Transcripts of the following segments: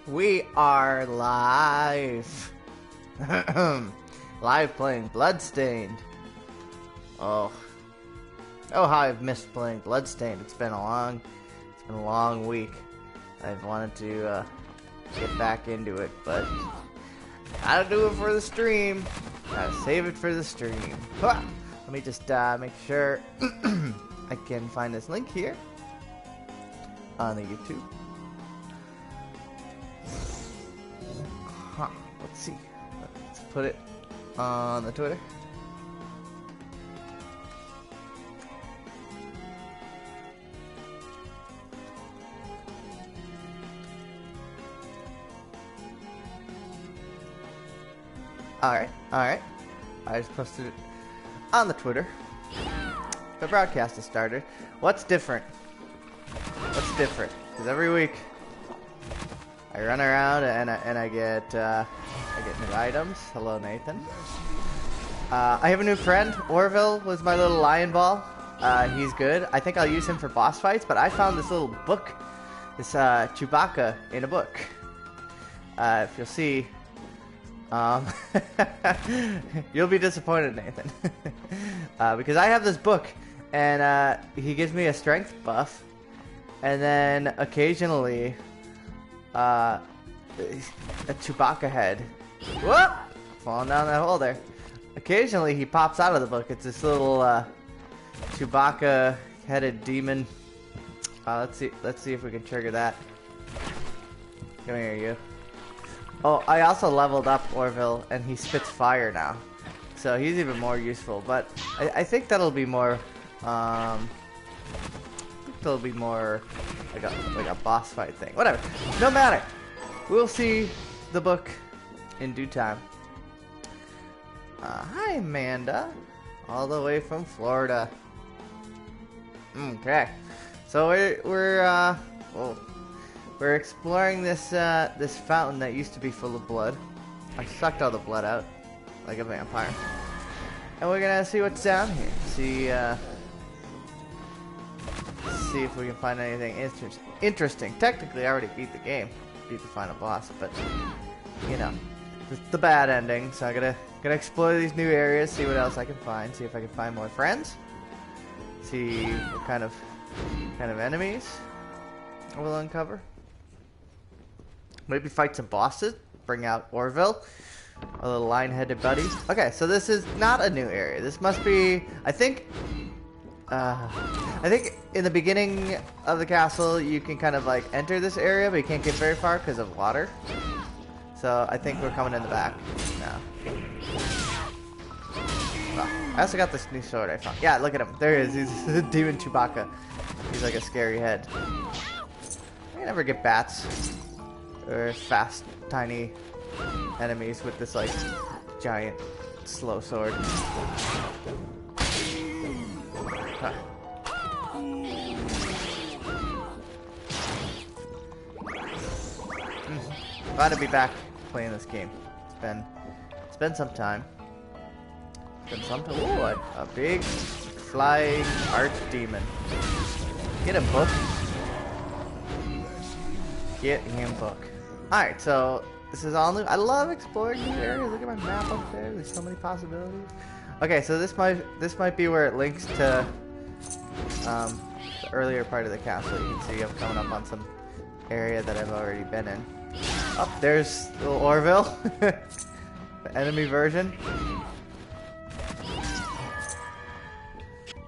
We are live. Live playing Bloodstained. Oh, how I've missed playing Bloodstained. It's been a long week. I've wanted to get back into it, but gotta do it for the stream. Gotta save it for the stream. Let me just make sure I can find this link here on the YouTube. Let's see. Let's put it on the Twitter. Alright. I just posted it on the Twitter. The broadcast has started. What's different? Because every week I run around and I get new items. Hello, Nathan. I have a new friend. Orville was my little lion ball. He's good. I think I'll use him for boss fights, but I found this little book. This Chewbacca in a book. If you'll see, you'll be disappointed, Nathan. Because I have this book, and he gives me a strength buff, and then occasionally a Chewbacca head. Whoop! Falling down that hole there. Occasionally he pops out of the book. It's this little Chewbacca headed demon. Let's see if we can trigger that. Come here, you. Oh, I also leveled up Orville, and he spits fire now, so he's even more useful. But I think that'll be more. It'll be more like a boss fight thing. Whatever. No matter. We'll see the book in due time. Hi, Amanda, all the way from Florida. Okay, so we're exploring this this fountain that used to be full of blood. I sucked all the blood out like a vampire, and we're gonna see what's down here. See if we can find anything interesting. Technically, I already beat the game, beat the final boss, but you know, it's the bad ending. So I gotta explore these new areas, see what else I can find, see if I can find more friends, see what kind of enemies I will uncover. Maybe fight some bosses, bring out Orville, a little lion-headed buddy. Okay, so this is not a new area. This must be, I think in the beginning of the castle you can kind of like enter this area, but you can't get very far because of water. So I think we're coming in the back now. Oh, I also got this new sword I found. Yeah, look at him. There he is. He's a demon Chewbacca. He's like a scary head. I never get bats or fast, tiny enemies with this like giant, slow sword. Huh. Glad to be back playing this game. It's been some time. Ooh, a big flying archdemon. Get him, book. Get him, book. Alright, so this is all new. I love exploring new areas. Look at my map up there. There's so many possibilities. Okay, so this might be where it links to the earlier part of the castle. You can see I'm coming up on some area that I've already been in. Oh, there's little Orville, the enemy version.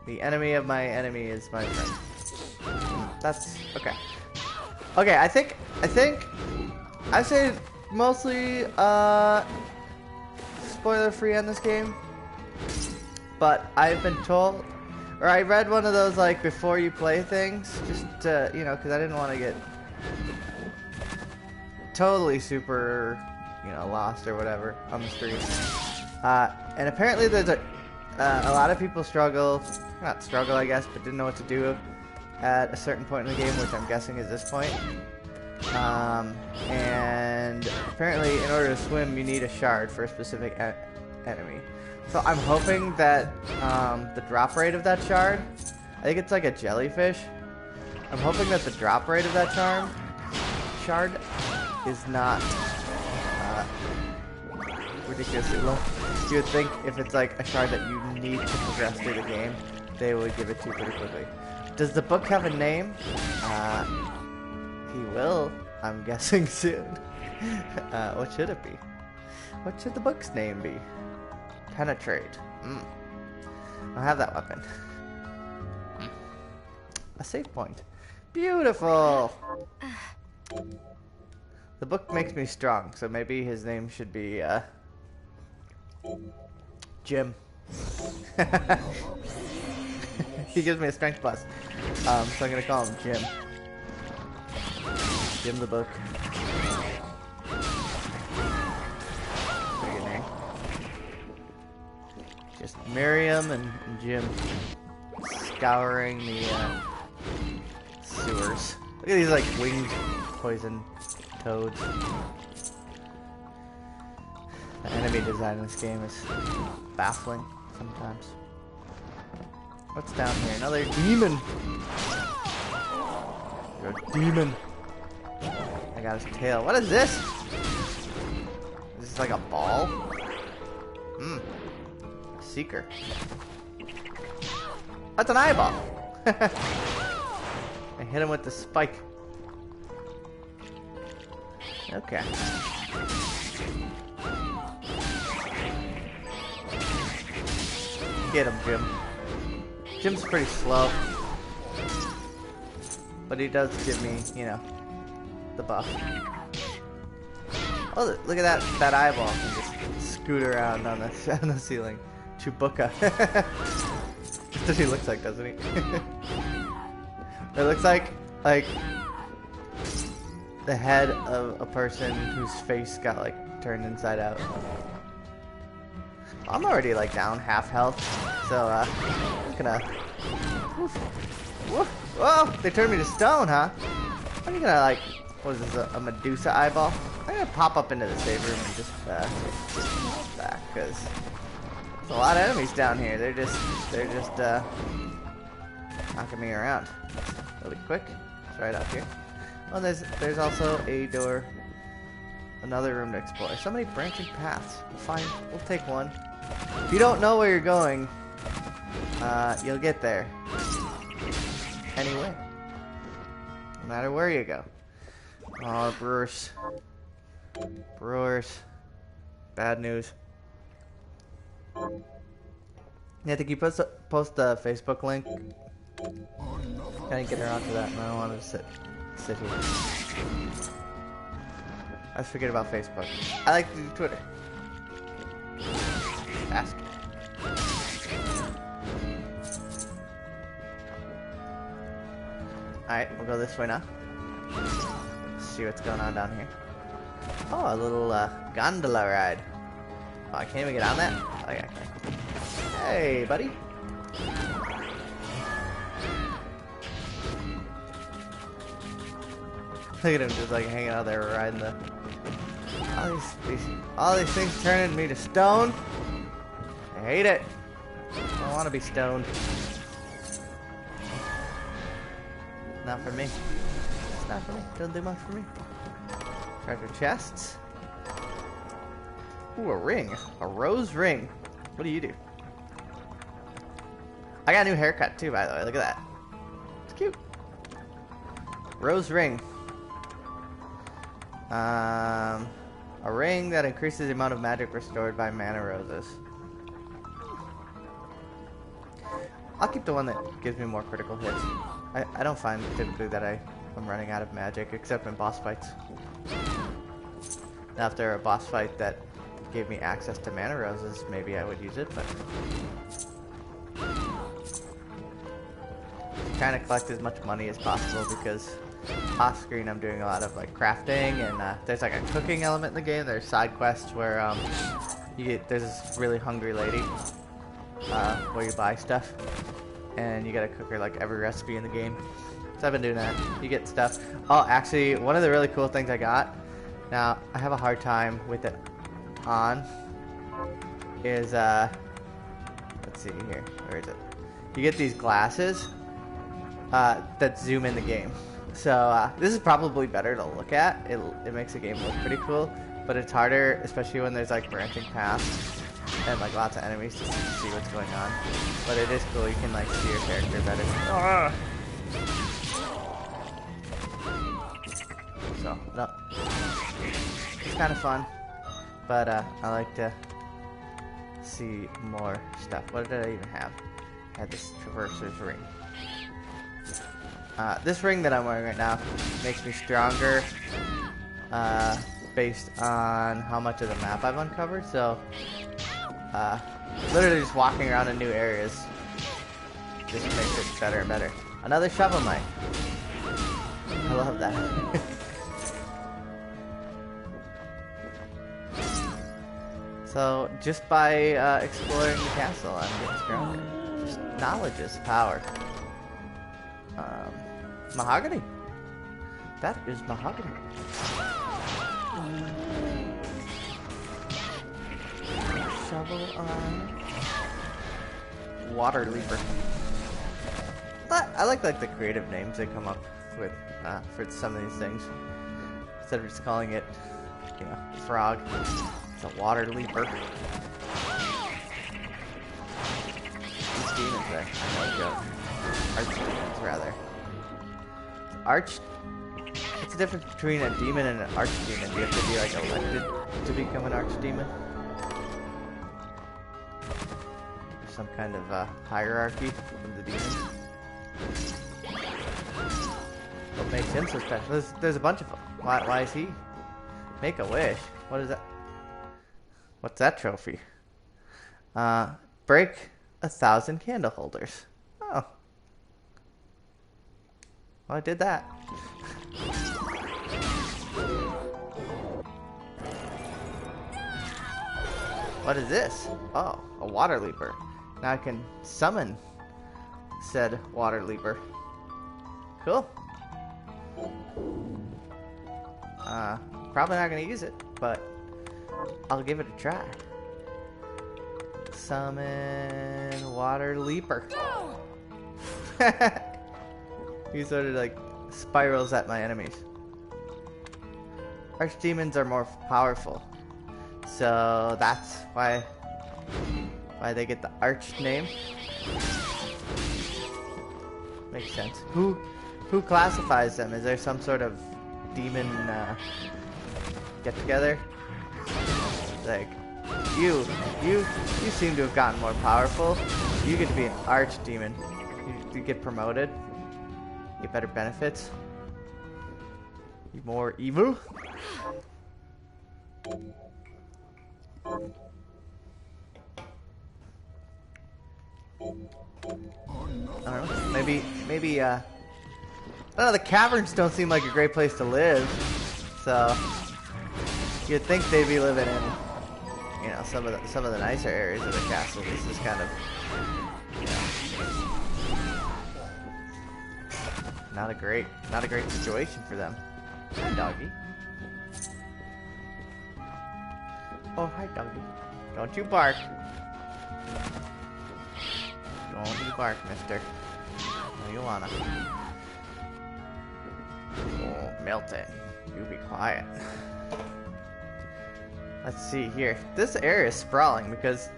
The enemy of my enemy is my friend. That's okay. Okay, I think I say mostly spoiler free on this game, but I've been told, or I read one of those like before you play things, just to, you know, because I didn't want to get totally super, you know, lost or whatever on the street. And apparently there's a lot of people not struggle I guess, but didn't know what to do at a certain point in the game, which I'm guessing is this point. And apparently in order to swim you need a shard for a specific enemy. So I'm hoping that the drop rate of that shard, I think it's like a jellyfish. I'm hoping that the drop rate of that shard is not ridiculously low. You would think if it's like a shard that you need to progress through the game, they would give it to you pretty quickly. Does the book have a name? He will, I'm guessing soon. What should it be? What should the book's name be? Penetrate. I'll have that weapon. A save point. Beautiful! The book makes me strong, so maybe his name should be, Jim. He gives me a strength plus. So I'm gonna call him Jim. Jim the book. Pretty good name. Just Miriam and Jim scouring the sewers. Look at these like winged poison toads. The enemy design in this game is baffling sometimes. What's down here? Another demon! You're a demon. I got his tail. What is this? Is this like a ball? A seeker. That's an eyeball! I hit him with the spike. Okay. Get him, Jim. Jim's pretty slow. But he does give me, you know, the buff. Oh, look at that eyeball. Can just scoot around on the ceiling. Chewbacca. That's what he looks like, doesn't he? It looks like the head of a person whose face got like turned inside out. I'm already like down half health, so I'm just gonna. Whoa! They turned me to stone, huh? I'm gonna like, what is this? A Medusa eyeball? I'm gonna pop up into the save room and just back because there's a lot of enemies down here. They're just knocking me around. Really quick. It's right up here. Oh, there's also a door, another room to explore. So many branching paths. Fine, we'll take one. If you don't know where you're going, you'll get there. Anyway, no matter where you go. Oh, brewers. Bad news. Yeah, I think you post the Facebook link. Kind of get her onto that, and I don't want to sit here. I was forgetting about Facebook. I like to do Twitter. Ask. Alright, we'll go this way now. Let's see what's going on down here. Oh, a little gondola ride. Oh, I can't even get on that? Oh, yeah, I can. Hey, buddy. Look at him just like hanging out there riding the... All these things turning me to stone. I hate it. I don't want to be stoned. Not for me. It's not for me. Doesn't do much for me. Treasure chests. Ooh, a ring. A rose ring. What do you do? I got a new haircut too, by the way. Look at that. It's cute. Rose ring. A ring that increases the amount of magic restored by mana roses. I'll keep the one that gives me more critical hits. I don't find typically that I'm running out of magic, except in boss fights. After a boss fight that gave me access to mana roses, maybe I would use it, but... trying to collect as much money as possible because off screen I'm doing a lot of like crafting, and there's like a cooking element in the game. There's side quests where there's this really hungry lady where you buy stuff and you gotta cook her like every recipe in the game. So I've been doing that. You get stuff. Oh, actually, one of the really cool things I got, now I have a hard time with it on, is let's see here, where is it? You get these glasses that zoom in the game. So this is probably better to look at. It makes the game look pretty cool, but it's harder, especially when there's like branching paths and like lots of enemies to see what's going on. But it is cool. You can like see your character better. So no, it's kind of fun, but I like to see more stuff. What did I even have? I had this traverser's ring. This ring that I'm wearing right now makes me stronger based on how much of the map I've uncovered. So literally just walking around in new areas just makes it better and better. Another shovel knight. I love that. So just by exploring the castle, I'm getting stronger. Just knowledge is power. Mahogany. That is mahogany. Shovel on. Water leaper. But I like the creative names they come up with for some of these things. Instead of just calling it, you know, frog. It's a water leaper. These demons there. No joke. Archdemons, rather. What's the difference between a demon and an archdemon? Do you have to be like elected to become an archdemon? Some kind of hierarchy of the demons. What makes him so special? There's a bunch of them. Why is he? Make a wish. What is that? What's that trophy? Break 1,000 candle holders. Oh. Well, I did that. What is this? Oh, a water leaper. Now I can summon said water leaper. Cool. Probably not gonna use it, but I'll give it a try. Summon water leaper. He sort of like spirals at my enemies. Archdemons are more powerful, so that's why they get the arch name. Makes sense. Who classifies them? Is there some sort of demon get together? Like you seem to have gotten more powerful. You get to be an archdemon. You get promoted. You get better benefits. You more evil. I don't know. Maybe I don't know, the caverns don't seem like a great place to live. So you'd think they'd be living in, you know, some of the nicer areas of the castle. This is kind of, you know, not a great situation for them. Hi, doggy. Oh, hi, doggy. Don't you bark. Don't you bark, mister. No, you wanna. Oh, Milton. You be quiet. Let's see here. This area is sprawling because,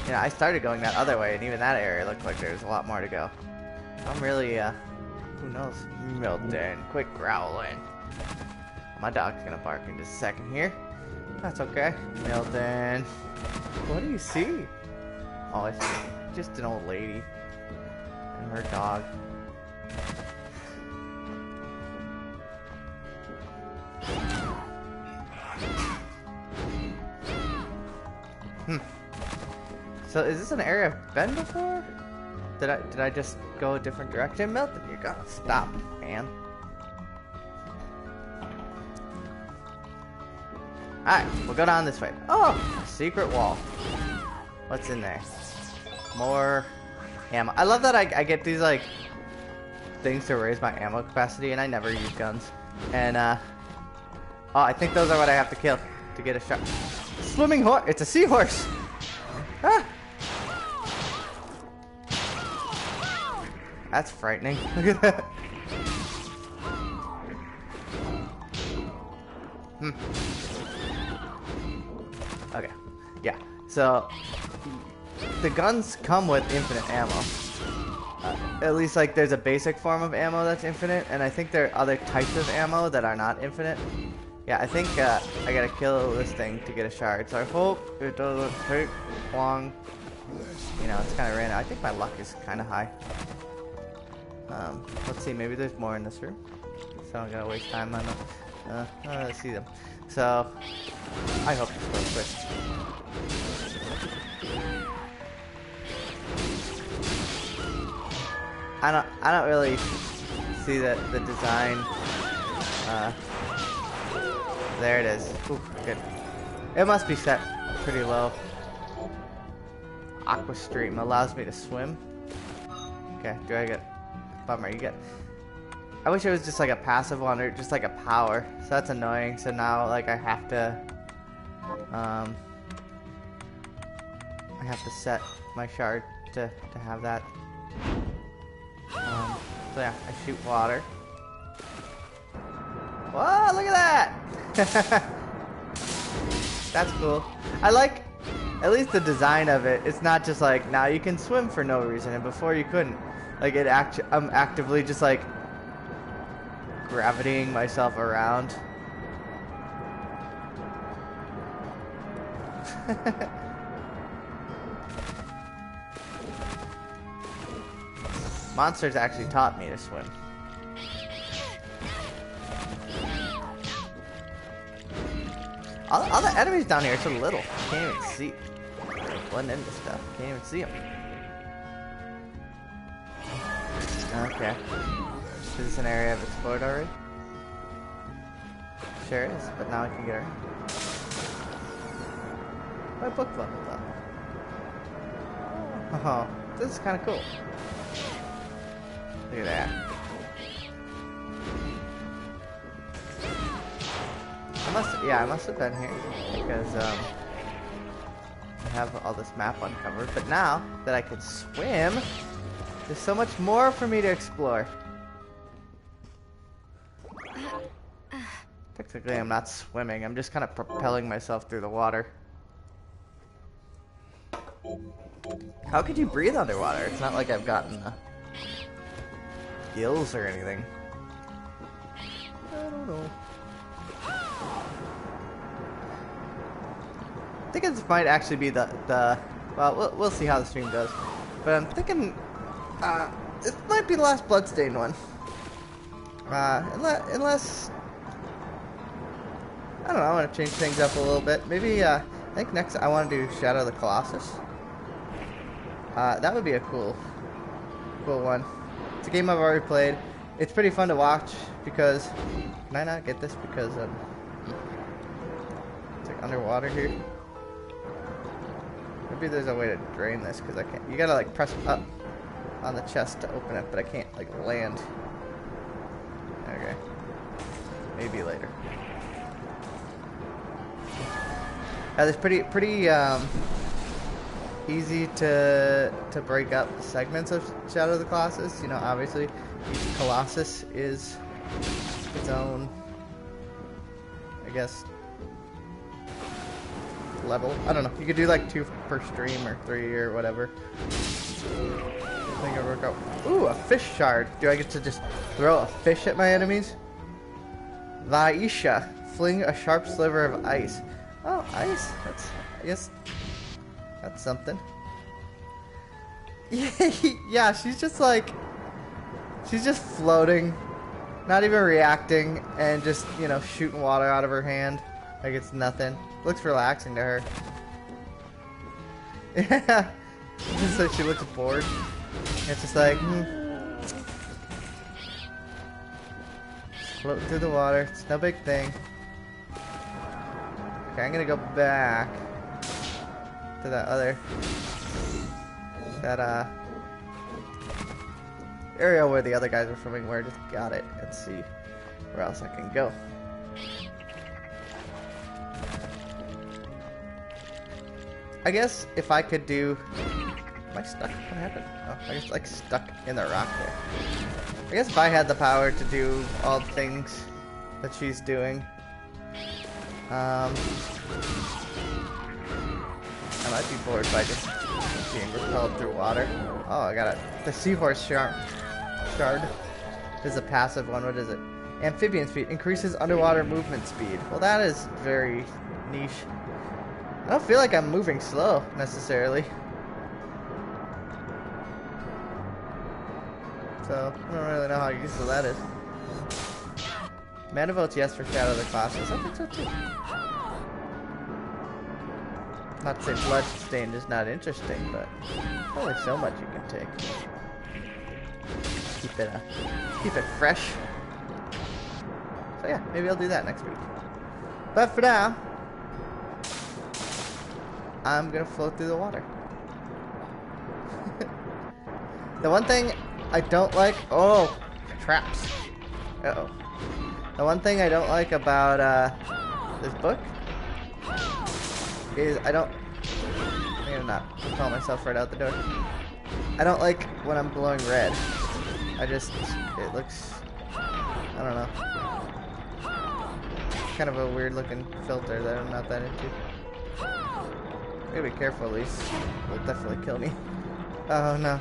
you know, I started going that other way, and even that area looked like there was a lot more to go. I'm really, who knows? Milton, quit growling. My dog's gonna bark in just a second here. That's okay. Milton. What do you see? Oh, I see. Just an old lady and her dog. So is this an area I've been before? Did I just go a different direction? Milton, you gotta stop, man. Alright, we'll go down this way. Oh, a secret wall. What's in there? More ammo. I love that I get these like things to raise my ammo capacity, and I never use guns. And oh, I think those are what I have to kill to get a shot. Swimming horse. It's a seahorse. Ah. That's frightening. Look at that. Okay. Yeah. So the guns come with infinite ammo. At least like there's a basic form of ammo that's infinite, and I think there are other types of ammo that are not infinite. Yeah, I think I gotta kill this thing to get a shard, so I hope it doesn't take long. You know, it's kind of random. I think my luck is kind of high. Let's see, maybe there's more in this room, so I'm gonna waste time on them. Let's see them. So, I hope this goes quick. I don't really see the design. There it is. Ooh, good. It must be set pretty low. Aqua Stream allows me to swim. Okay, do I get... Bummer, you get... I wish it was just like a passive one or just like a power. So that's annoying. So now like I have to set my shard to have that. So yeah, I shoot water. Whoa, look at that! That's cool. I like at least the design of it. It's not just like now you can swim for no reason and before you couldn't. Like I'm actively just like gravitating myself around. Monsters actually taught me to swim. All the enemies down here are so little. Can't even see. Blend into stuff. Can't even see them. Okay. Is this an area I've explored already? Sure is, but now I can get around. My book leveled up. Oh, this is kind of cool. Look at that. I must have been here because I have all this map uncovered. But now that I can swim, there's so much more for me to explore. Technically, I'm not swimming. I'm just kind of propelling myself through the water. How could you breathe underwater? It's not like I've gotten gills or anything. I don't know. I think this might actually be well, we'll see how the stream goes. But I'm thinking it might be the last Bloodstained one. Unless I don't know, I want to change things up a little bit. Maybe I think next I want to do Shadow of the Colossus. That would be a cool one. It's a game I've already played. It's pretty fun to watch because can I not get this because it's like underwater here. Maybe there's a way to drain this because I can't. You gotta like press up on the chest to open it, but I can't like land. Okay. Maybe later. It's pretty easy to break up the segments of Shadow of the Colossus. You know, obviously each Colossus is its own, I guess, level. I don't know. You could do like 2 per stream or 3 or whatever. I think it'll work out. Ooh, a fish shard. Do I get to just throw a fish at my enemies? Vaisha. Fling a sharp sliver of ice. Oh, ice. I guess that's something. Yeah, she's just floating, not even reacting, and just, you know, shooting water out of her hand like it's nothing. Looks relaxing to her. Yeah, just like she looks bored. It's just like, float through the water. It's no big thing. Okay, I'm gonna go back to that area where the other guys were filming, where I just got it, and see where else I can go. I guess if I could do Am I stuck? What happened? Oh, I guess like stuck in the rock there. I guess if I had the power to do all the things that she's doing, I might be bored by just being repelled through water. Oh, I got the seahorse shard. This is a passive one. What is it? Amphibian speed increases underwater movement speed. Well, that is very niche. I don't feel like I'm moving slow necessarily. So I don't really know how useful that is. Mana votes yes for Shadow of the Colossus. I think so too. Not to say Bloodstained is not interesting, but only so much you can take. Keep it fresh. So yeah, maybe I'll do that next week. But for now, I'm gonna float through the water. The one thing I don't like, oh, traps. Uh-oh. The one thing I don't like about this book is I don't not call myself right out the door. I don't like when I'm glowing red. It looks, I don't know, kind of a weird looking filter that I'm not that into. Gotta be careful, at least. It'll definitely kill me. Oh no.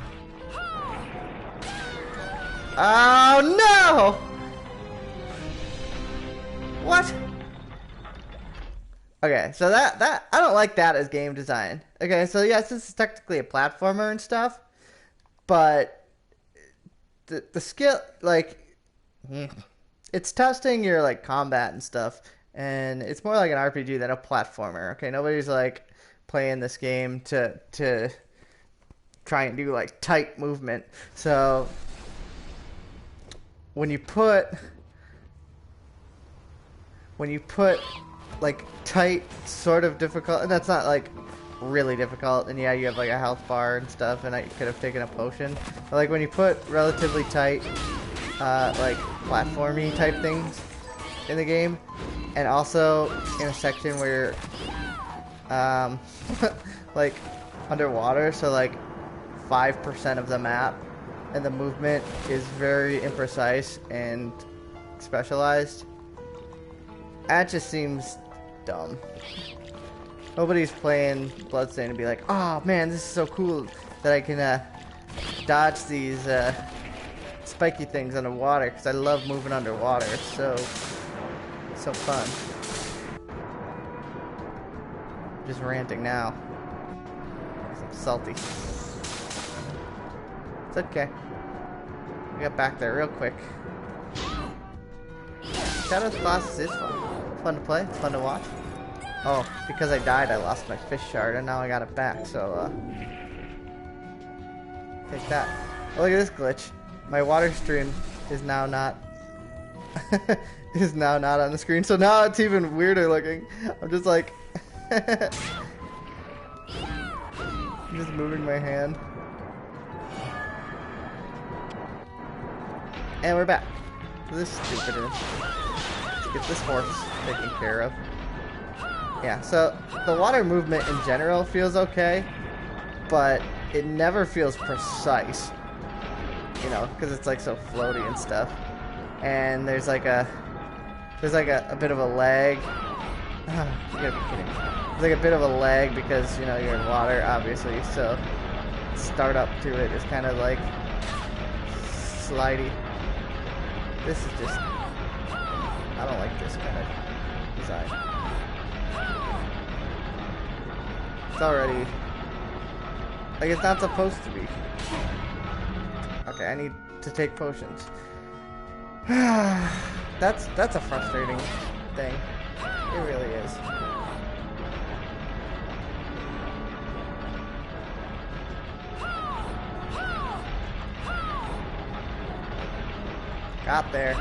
Oh no! What? Okay, so that I don't like that as game design. Okay, so yes, this is technically a platformer and stuff, but the skill, like, it's testing your like combat and stuff, and it's more like an RPG than a platformer. Okay, nobody's like playing this game to try and do like tight movement. So when you put like tight sort of difficult, and that's not like really difficult, and yeah, you have like a health bar and stuff, and I could have taken a potion, but like when you put relatively tight like platformy type things in the game, and also in a section where you're like underwater, so like 5% of the map, and the movement is very imprecise and specialized, that just seems dumb. Nobody's playing Bloodstained and be like, oh man, this is so cool that I can dodge these spiky things underwater, because I love moving underwater. It's so fun. I'm just ranting now. I'm salty. It's okay. We got back there real quick. Shadow of the Colossus is fun. It's fun to play. It's fun to watch. Oh, because I died, I lost my fish shard, and now I got it back, so, take that. Oh, look at this glitch. My water stream is now not... is now not on the screen, so now it's even weirder looking. I'm just like... I'm just moving my hand. And we're back to this stupid room. Let's get this horse taken care of. Yeah, so the water movement in general feels okay, but it never feels precise, you know, because it's like so floaty and stuff. And there's like a bit of a lag. You gotta be kidding me. There's like a bit of a lag because, you know, you're in water, obviously, so start up to it is kind of like slidey. This is just, I don't like this kind of design. It's already, like, it's not supposed to be. Okay, I need to take potions. That's a frustrating thing. It really is. Got there.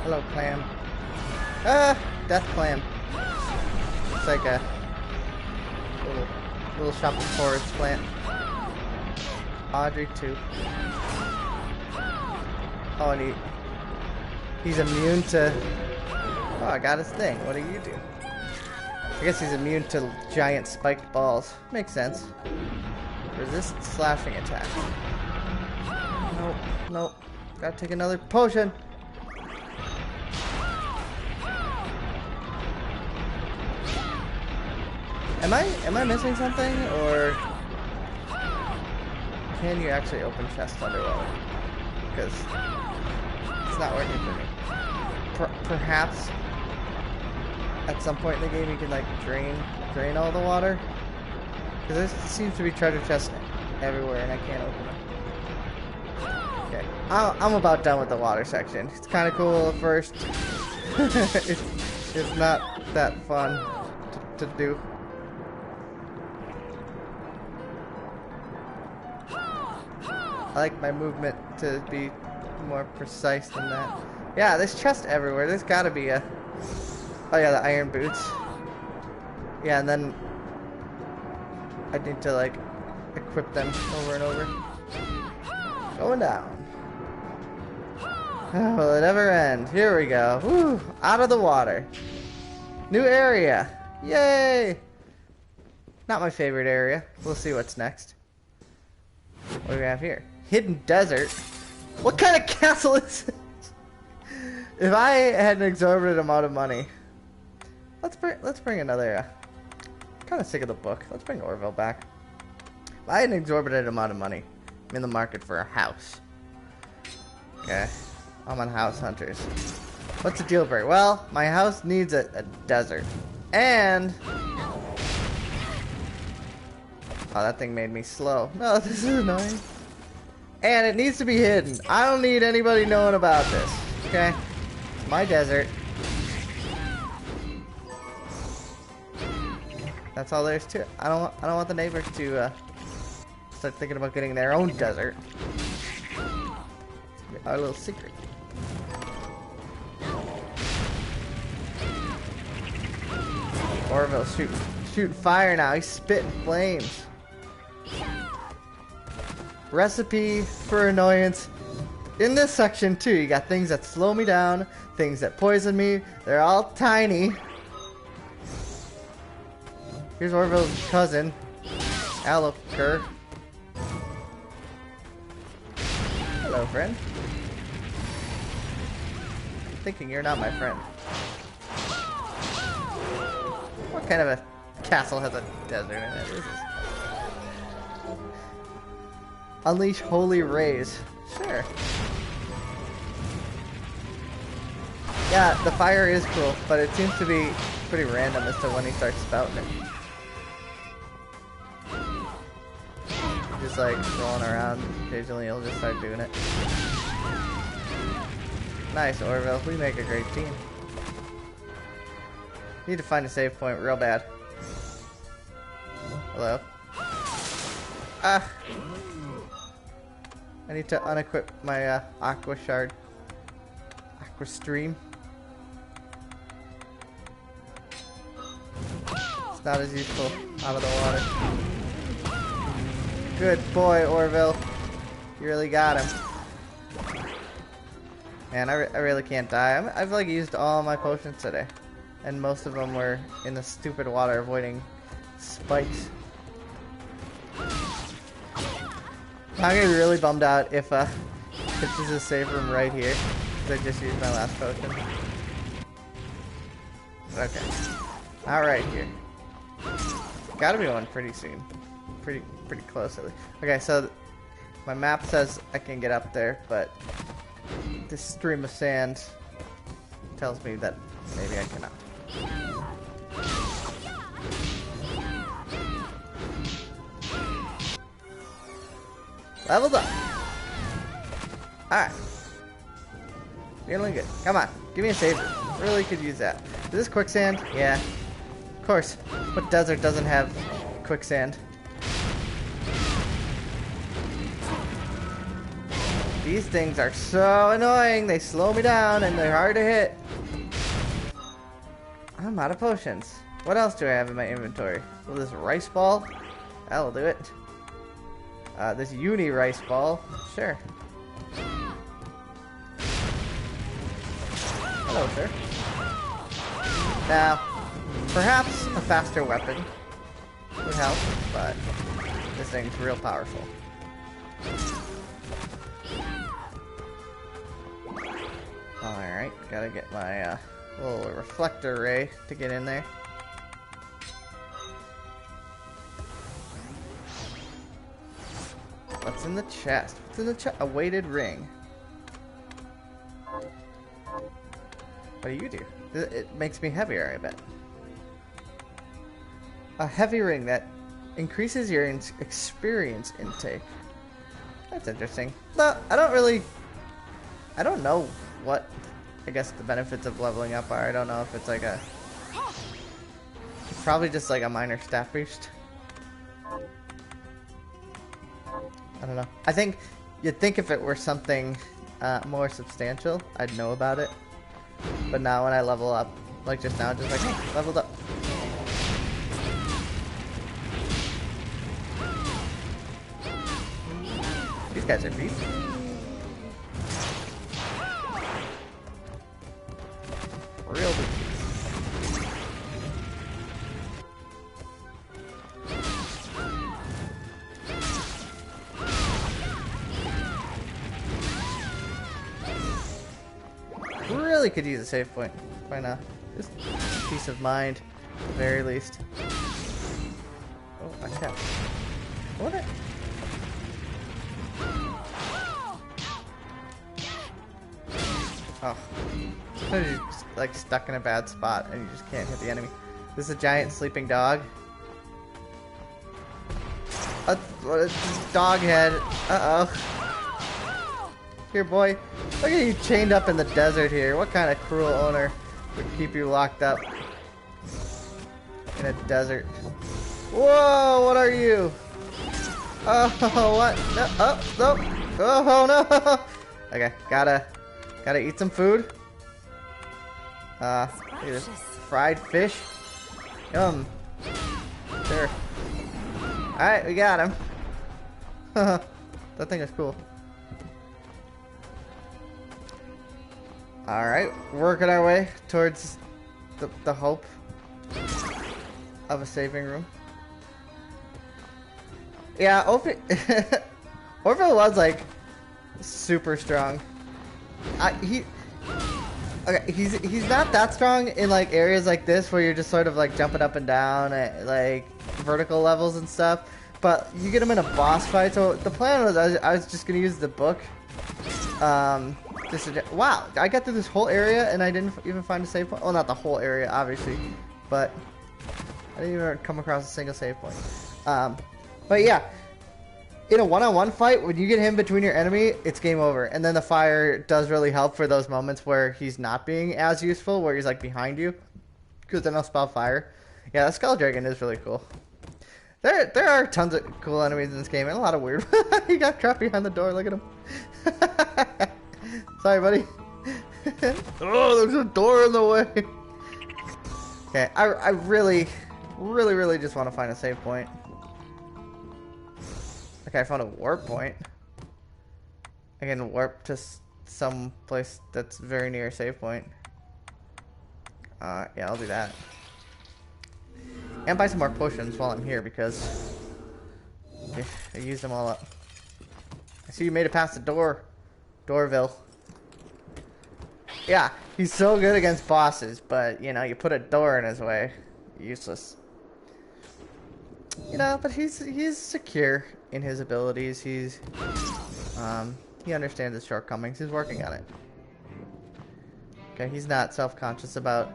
Hello, clam. Death clam. It's like a little shopping forest plant. Audrey too. Oh, and he's immune to... Oh, I got his thing. What do you do? I guess he's immune to giant spiked balls. Makes sense. Resist slashing attack. Nope, nope. Gotta take another potion. Am I missing something, or can you actually open chests underwater? Because it's not working for me. Perhaps at some point in the game you can like drain all the water. Because there seems to be treasure chests everywhere, and I can't open them. Okay, I'm about done with the water section. It's kind of cool at first. it's not that fun to do. I like my movement to be more precise than that. Yeah, there's chests everywhere. There's gotta be a... Oh yeah, the iron boots. Yeah, and then I need to like equip them over and over. Going down. Oh, will it ever end? Here we go. Woo! Out of the water. New area. Yay! Not my favorite area. We'll see what's next. What do we have here? Hidden desert. What kind of castle is this? If I had an exorbitant amount of money, let's bring another. I'm kind of sick of the book. Let's bring Orville back. If I had an exorbitant amount of money, I'm in the market for a house. Okay, I'm on house hunters. What's the deal breaker? Well, my house needs a desert, and oh, that thing made me slow. No, this is annoying. And it needs to be hidden. I don't need anybody knowing about this. Okay? It's my desert. That's all there is to it. I don't want the neighbors to start thinking about getting their own desert. It's our little secret. Orville shooting fire now. He's spitting flames. Recipe for annoyance. In this section too, you got things that slow me down, things that poison me. They're all tiny. Here's Orville's cousin, Alloker. Hello, friend. I'm thinking you're not my friend. What kind of a castle has a desert in it? What is this? Unleash holy rays. Sure. Yeah, the fire is cool, but it seems to be pretty random as to when he starts spouting it. Just like rolling around, occasionally he'll just start doing it. Nice, Orville. We make a great team. Need to find a save point real bad. Hello? Ah! I need to unequip my aqua shard. Aqua stream. It's not as useful out of the water. Good boy, Orville. You really got him. Man, I really can't die. I've like used all my potions today. And most of them were in the stupid water avoiding spikes. I'm gonna be really bummed out if this is a save room right here. Because I just used my last potion. Okay. Not right here. Gotta be one pretty soon. Pretty close at least. Okay, so my map says I can get up there, but this stream of sand tells me that maybe I cannot. Leveled up. Alright. Feeling good. Come on. Give me a save. Really could use that. Is this quicksand? Yeah. Of course. What desert doesn't have quicksand? These things are so annoying. They slow me down and they're hard to hit. I'm out of potions. What else do I have in my inventory? Well, this rice ball? That'll do it. This uni rice ball. Sure. Hello, sir. Now, perhaps a faster weapon would help, but This thing's real powerful. Alright, gotta get my little reflector ray to get in there. What's in the chest? What's in the chest? A weighted ring. What do you do? It makes me heavier, I bet. A heavy ring that increases your experience intake. That's interesting. No, I don't know what, I guess, the benefits of leveling up are. I don't know if it's like a... Probably just like a minor stat boost. I don't know. I think you'd think if it were something more substantial, I'd know about it. But now when I level up, like just now, just like, hey, leveled up. These guys are beefy. Real beefy. Really could use a save point by now. Just peace of mind, at the very least. Oh, my cat. What? Oh. Sometimes you're just, like, stuck in a bad spot and you just can't hit the enemy. This is a giant sleeping dog. A dog head. Uh-oh. Here, boy. Look at you chained up in the desert here. What kind of cruel owner would keep you locked up in a desert? Whoa, what are you? Oh, what? No, oh, no. Oh, no. Okay, gotta eat some food. Fried fish. Yum. Sure. Alright, we got him. That thing is cool. Alright, working our way towards the hope of a saving room. Yeah, Orville was like super strong. He's not that strong in like areas like this where you're just sort of like jumping up and down at like vertical levels and stuff. But you get him in a boss fight. So the plan was I was just gonna use the book. Wow, I got through this whole area and I didn't even find a save point. Well, not the whole area, obviously, but I didn't even come across a single save point. But yeah, in a one-on-one fight, when you get him between your enemy, it's game over. And then the fire does really help for those moments where he's not being as useful, where he's like behind you, because then I'll spell fire. Yeah, the Skull Dragon is really cool. There are tons of cool enemies in this game and a lot of weird. He got trapped behind the door. Look at him. Sorry, buddy. Oh, there's a door in the way. Okay, I really just want to find a save point. Okay, I found a warp point. I can warp to some place that's very near a save point. Yeah, I'll do that. And buy some more potions while I'm here because I used them all up. I see you made it past the door, Dorville. Yeah, he's so good against bosses, but you know, you put a door in his way, useless. You know, but he's secure in his abilities. He understands his shortcomings. He's working on it. Okay, he's not self-conscious about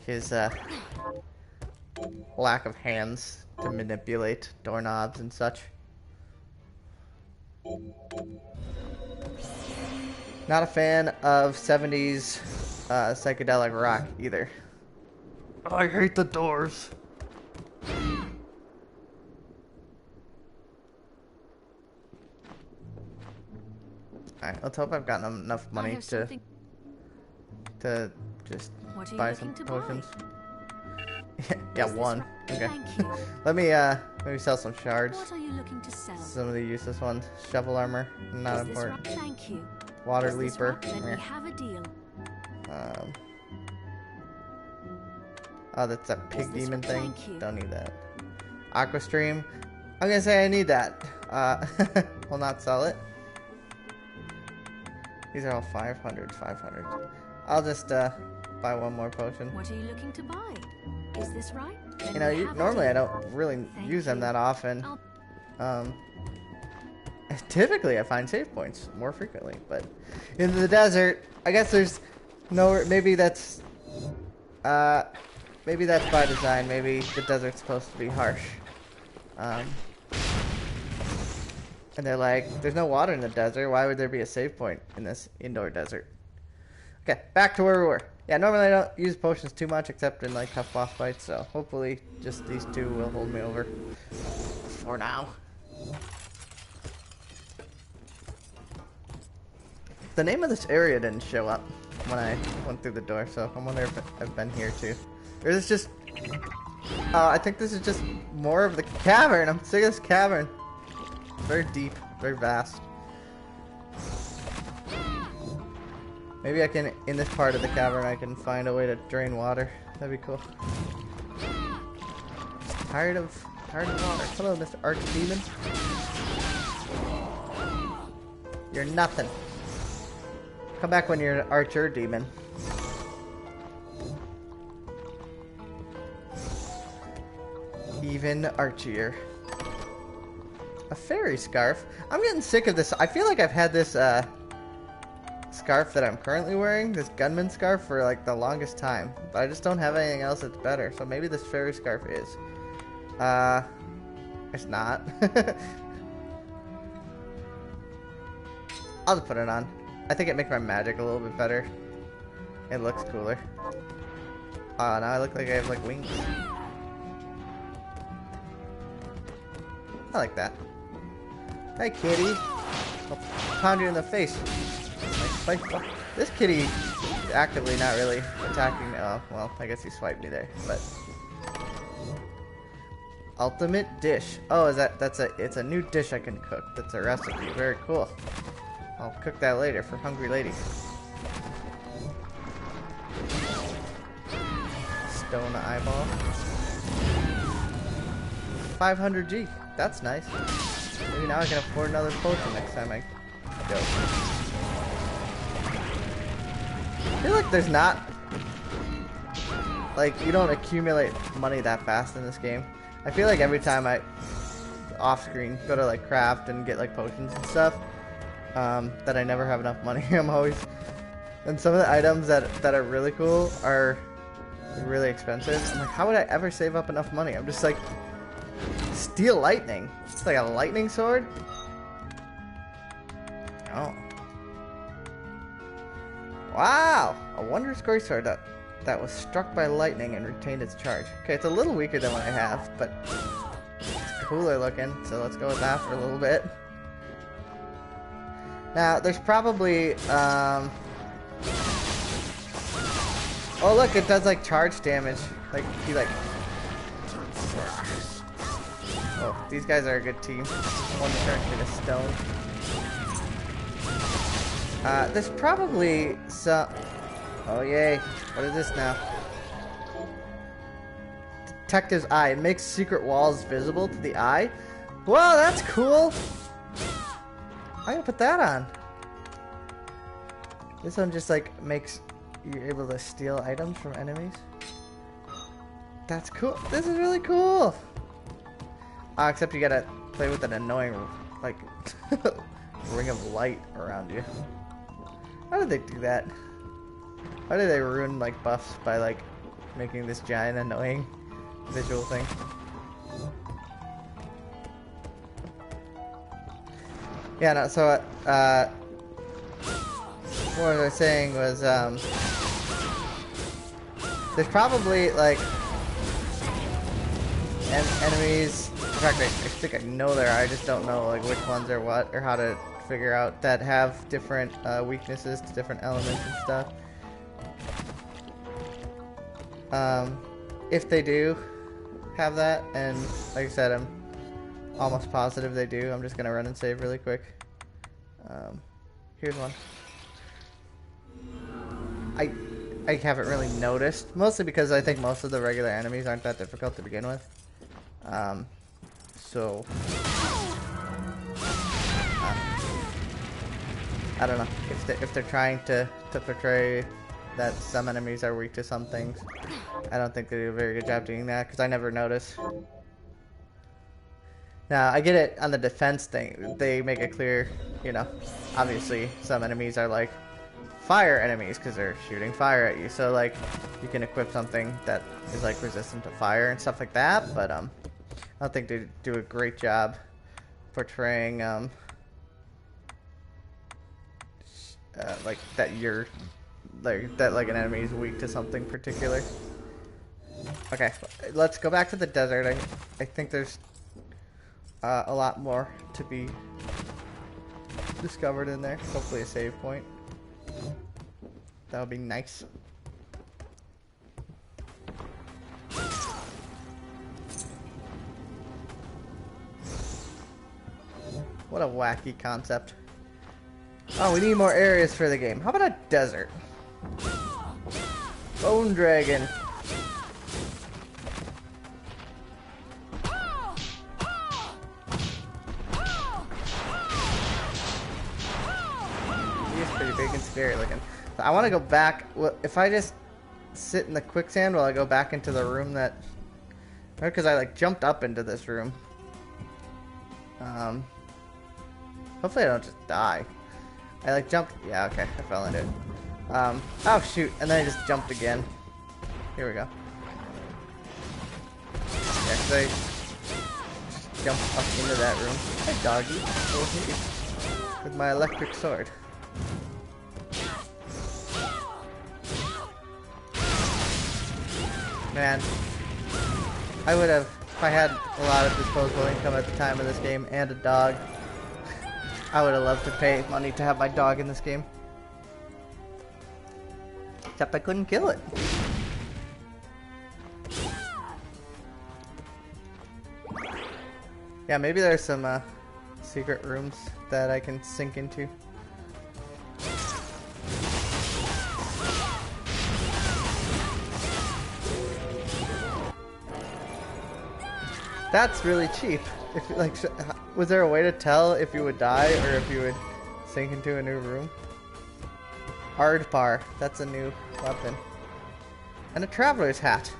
his lack of hands to manipulate doorknobs and such. Not a fan of 70s psychedelic rock either. I hate the doors. Alright, let's hope I've gotten enough money to just buy some potions. Yeah, one. Okay. let me sell some shards. What are you looking to sell? Some of the useless ones. Shovel armor, not important. Thank you. Water leaper. Let me have a deal. Oh, that's that pig demon thing. Don't need that. Aqua stream. I'm gonna say I need that. Will not sell it. These are all 500, 500. I'll just buy one more potion. What are you looking to buy? Is this right? You know, normally I don't really use them that often. Typically I find save points more frequently, but in the desert, I guess there's no. Maybe that's by design. Maybe the desert's supposed to be harsh. And they're like, there's no water in the desert. Why would there be a save point in this indoor desert? Okay, back to where we were. Yeah, normally I don't use potions too much except in like tough boss fights, so hopefully just these two will hold me over for now. The name of this area didn't show up when I went through the door, so I wonder if I've been here too. Or is this just... I think this is just more of the cavern. I'm sick of this cavern. Very deep, very vast. Maybe I can, in this part of the cavern, I can find a way to drain water. That'd be cool. Just tired of water. Hello, Mr. Archdemon. You're nothing. Come back when you're an archer demon. Even archier. A fairy scarf? I'm getting sick of this. I feel like I've had this scarf that I'm currently wearing, this gunman scarf, for like the longest time. But I just don't have anything else that's better. So maybe this fairy scarf is. It's not. I'll just put it on. I think it makes my magic a little bit better. It looks cooler. Oh, now I look like I have like wings. I like that. Hi, kitty. I'll pound you in the face. Like, this kitty is actively not really attacking me. Oh, well, I guess he swiped me there, but... Ultimate dish. Oh, it's a new dish I can cook. That's a recipe. Very cool. I'll cook that later for hungry ladies. Stone eyeball. 500G. That's nice. Maybe now I can afford another potion next time I go. I feel like there's not... Like, you don't accumulate money that fast in this game. I feel like every time I... off-screen, go to, like, craft and get, like, potions and stuff, that I never have enough money. I'm always... And some of the items that are really cool are really expensive. I'm like, how would I ever save up enough money? I'm just like... Steel lightning. It's like a lightning sword. Oh. Wow! A wondrous great sword that was struck by lightning and retained its charge. Okay, it's a little weaker than what I have, but it's cooler looking, so let's go with that for a little bit. Now, there's probably, oh look, it does like charge damage. Like, he like... Oh, these guys are a good team. One turns me to stone. There's probably some... Oh, yay. What is this now? Detective's eye. It makes secret walls visible to the eye. Whoa, that's cool. I'm gonna put that on. This one just like makes you able to steal items from enemies. That's cool. This is really cool. Except you gotta play with an annoying, like, ring of light around you. How did they do that? How did they ruin, like, buffs by, like, making this giant annoying visual thing? Yeah, no, so, what I was saying was, there's probably, like, enemies... In fact, I think I know there are, I just don't know like which ones are what, or how to figure out, that have different weaknesses to different elements and stuff. If they do have that, and like I said, I'm almost positive they do, I'm just going to run and save really quick. Here's one. I haven't really noticed, mostly because I think most of the regular enemies aren't that difficult to begin with. So I don't know if they're trying to portray that some enemies are weak to some things. I don't think they do a very good job doing that because I never notice. Now I get it on the defense thing. They make it clear, you know, obviously some enemies are like fire enemies because they're shooting fire at you. So like you can equip something that is like resistant to fire and stuff like that. But I don't think they do a great job portraying like that you're like an enemy is weak to something particular. Okay, let's go back to the desert. I think there's a lot more to be discovered in there. Hopefully a save point. That would be nice. What a wacky concept. Oh, we need more areas for the game. How about a desert? Bone dragon. He's pretty big and scary looking. So I want to go back. If I just sit in the quicksand while I go back into the room that... Because I like jumped up into this room. Hopefully I don't just die. I like jumped. Yeah, okay, I fell into it. Oh shoot, and then I just jumped again. Here we go. Yeah, 'cause I just jumped up into that room. Hey doggy, over here with my electric sword. Man, I would have, if I had a lot of disposable income at the time of this game and a dog, I would have loved to pay money to have my dog in this game. Except I couldn't kill it. Yeah, maybe there's some secret rooms that I can sink into. That's really cheap. If like, was there a way to tell if you would die or if you would sink into a new room? Hard bar. That's a new weapon. And a traveler's hat.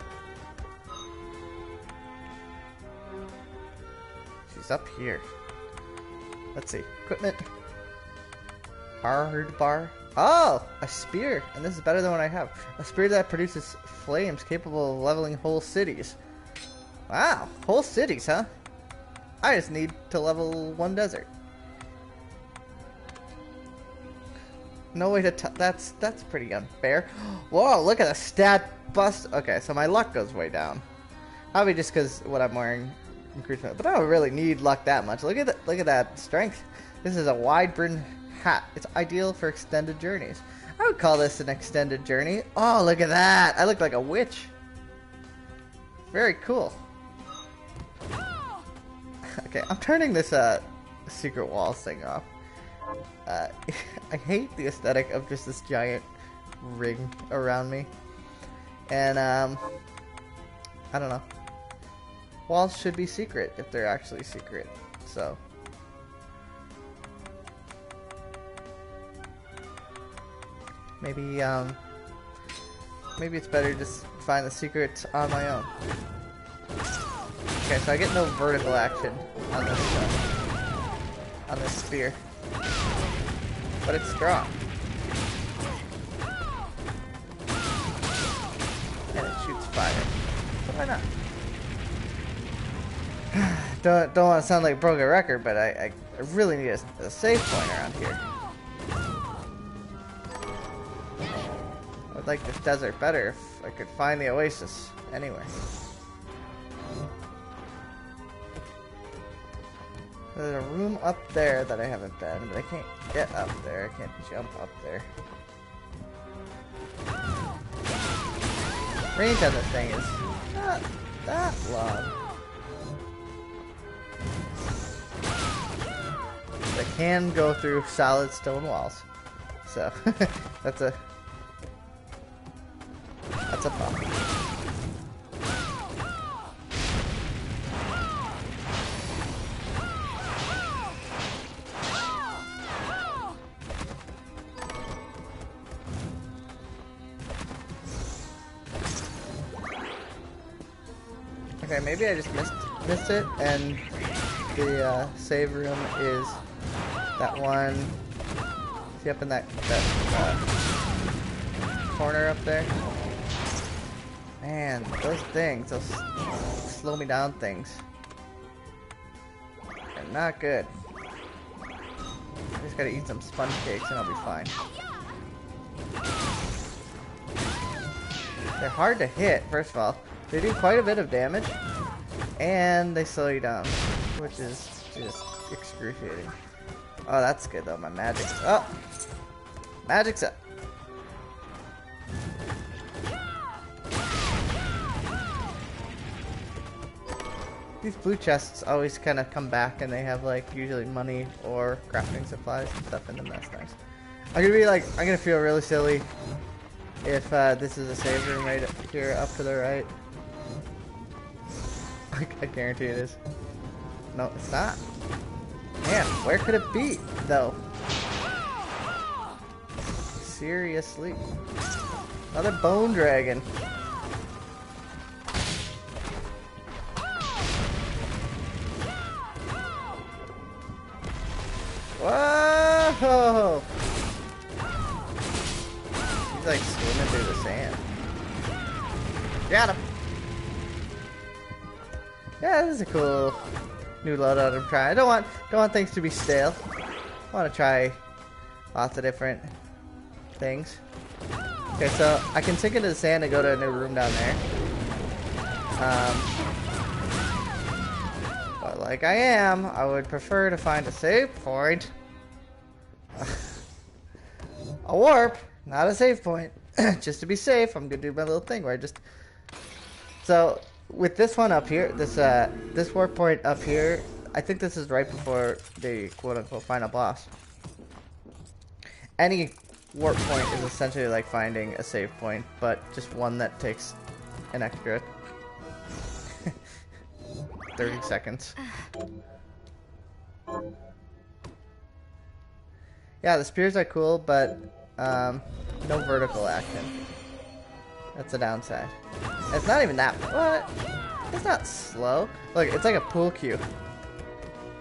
She's up here. Let's see. Equipment. Hard bar. Oh! A spear! And this is better than what I have. A spear that produces flames capable of leveling whole cities. Wow, whole cities, huh? I just need to level one desert. No way to that's pretty unfair. Whoa, look at the stat bust. Okay, so my luck goes way down. Probably just because what I'm wearing increases, but I don't really need luck that much. Look at that strength. This is a wide brim hat. It's ideal for extended journeys. I would call this an extended journey. Oh, look at that. I look like a witch. Very cool. Okay, I'm turning this secret walls thing off. I hate the aesthetic of just this giant ring around me. And I don't know. Walls should be secret if they're actually secret. So maybe maybe it's better to just find the secrets on my own. Okay, so I get no vertical action on this spear, but it's strong, and it shoots fire. So why not? Don't want to sound like a broken record, but I really need a save point around here. I'd like this desert better if I could find the oasis anywhere. There's a room up there that I haven't been, but I can't get up there. I can't jump up there. Range on this thing is not that long. I can go through solid stone walls, so that's a bump. Okay, maybe I just missed it, and the save room is that one. See up in that corner up there? Man, those things, those slow me down things, are not good. I just gotta eat some sponge cakes and I'll be fine. They're hard to hit, first of all. They do quite a bit of damage, and they slow you down, which is just excruciating. Oh, that's good though. My magic's up. Magic's up. These blue chests always kind of come back, and they have like usually money or crafting supplies and stuff in them. That's nice. I'm gonna feel really silly if this is a save room right up here, up to the right. I guarantee it is. No, it's not. Man, where could it be, though? Seriously. Another bone dragon. Whoa! He's like swimming through the sand. Got him. Yeah, this is a cool new loadout I'm trying. I don't want things to be stale. I want to try lots of different things. Okay, so I can sink into the sand and go to a new room down there. But like I am, I would prefer to find a save point. A warp, not a save point. Just to be safe, I'm gonna do my little thing where I just... So, with this one up here, this warp point up here, I think this is right before the quote-unquote final boss. Any warp point is essentially like finding a save point, but just one that takes an extra 30 seconds. Yeah, the spears are cool, but no vertical action. That's a downside. It's not even that... What? It's not slow. Look, it's like a pool cue.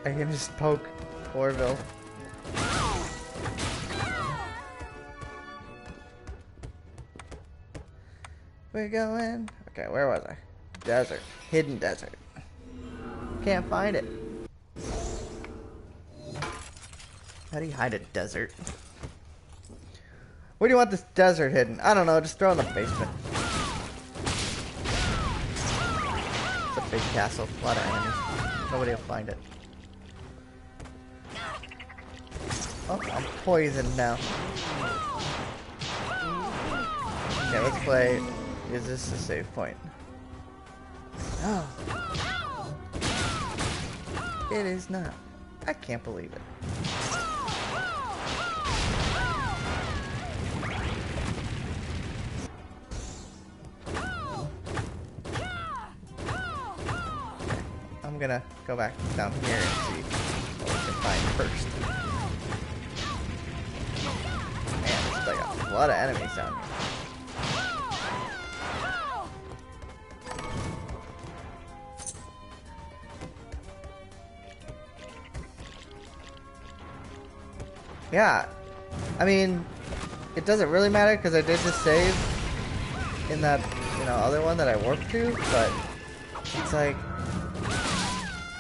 I can just poke Orville. We're going... Okay, where was I? Desert. Hidden desert. Can't find it. How do you hide a desert? Where do you want this desert hidden? I don't know, just throw it in the basement. It's a big castle, a lot of enemies. Nobody will find it. Oh, I'm poisoned now. Okay, let's play. Is this a save point? No. It is not. I can't believe it. I'm gonna go back down here and see what we can find first. Man, there's like a lot of enemies down here. Yeah, I mean, it doesn't really matter because I did just save in that, other one that I warped to, but it's like,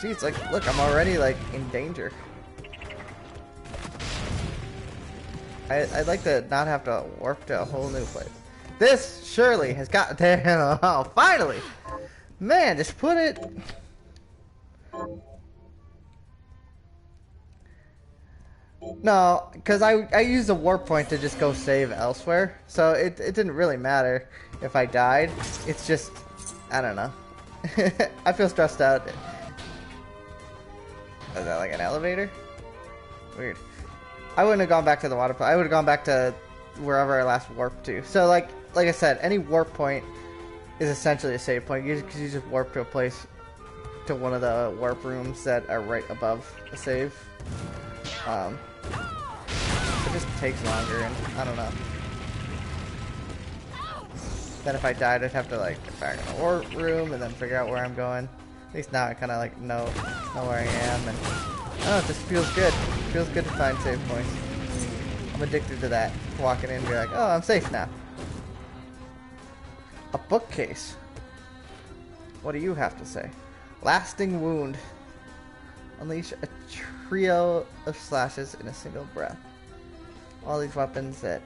geez, like, look, I'm already, like, in danger. I'd like to not have to warp to a whole new place. This surely has got there. Oh, finally! Man, just put it... No, because I used a warp point to just go save elsewhere, so it didn't really matter if I died. It's just, I don't know. I feel stressed out. Is that like an elevator? Weird. I wouldn't have gone back to the water I would have gone back to wherever I last warped to. So like I said, any warp point is essentially a save point. You just warp to a place, to one of the warp rooms that are right above a save. It just takes longer, and I don't know. Then if I died, I'd have to like get back in the war room and then figure out where I'm going. At least now I kind of like know where I am, and I don't know, it just feels good. It feels good to find save points. I'm addicted to that. Walking in and be like, oh, I'm safe now. A bookcase. What do you have to say? Lasting wound. Unleash a trio of slashes in a single breath. All these weapons that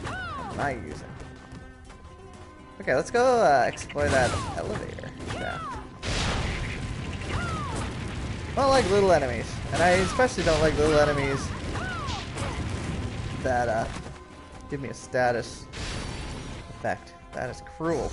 I'm not using. Okay, let's go explore that elevator shaft. I don't like little enemies, and I especially don't like little enemies that give me a status effect. That is cruel.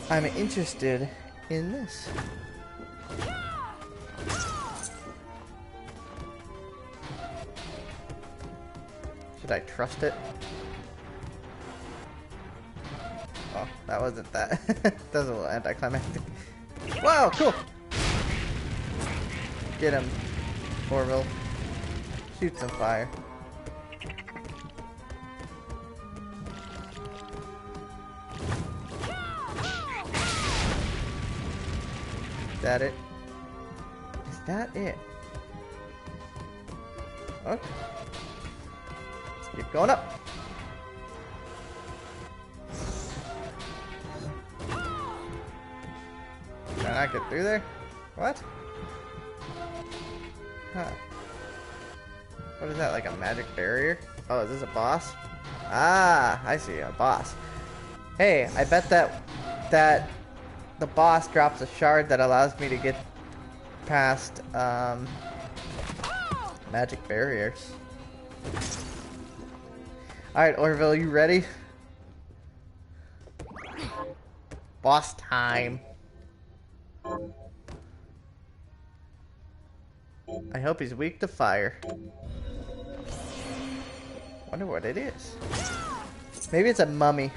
I'm interested in this. Should I trust it? Oh, that wasn't that. That was a little anticlimactic. Wow, cool! Get him, Orville. Shoot some fire. Is that it? Is that it? Okay. Let's keep going up. Can I not get through there? What? Huh. What is that, like a magic barrier? Oh, is this a boss? Ah, I see, a boss. Hey, I bet that the boss drops a shard that allows me to get past magic barriers. Alright, Orville, you ready? Boss time. I hope he's weak to fire. Wonder what it is. Maybe it's a mummy.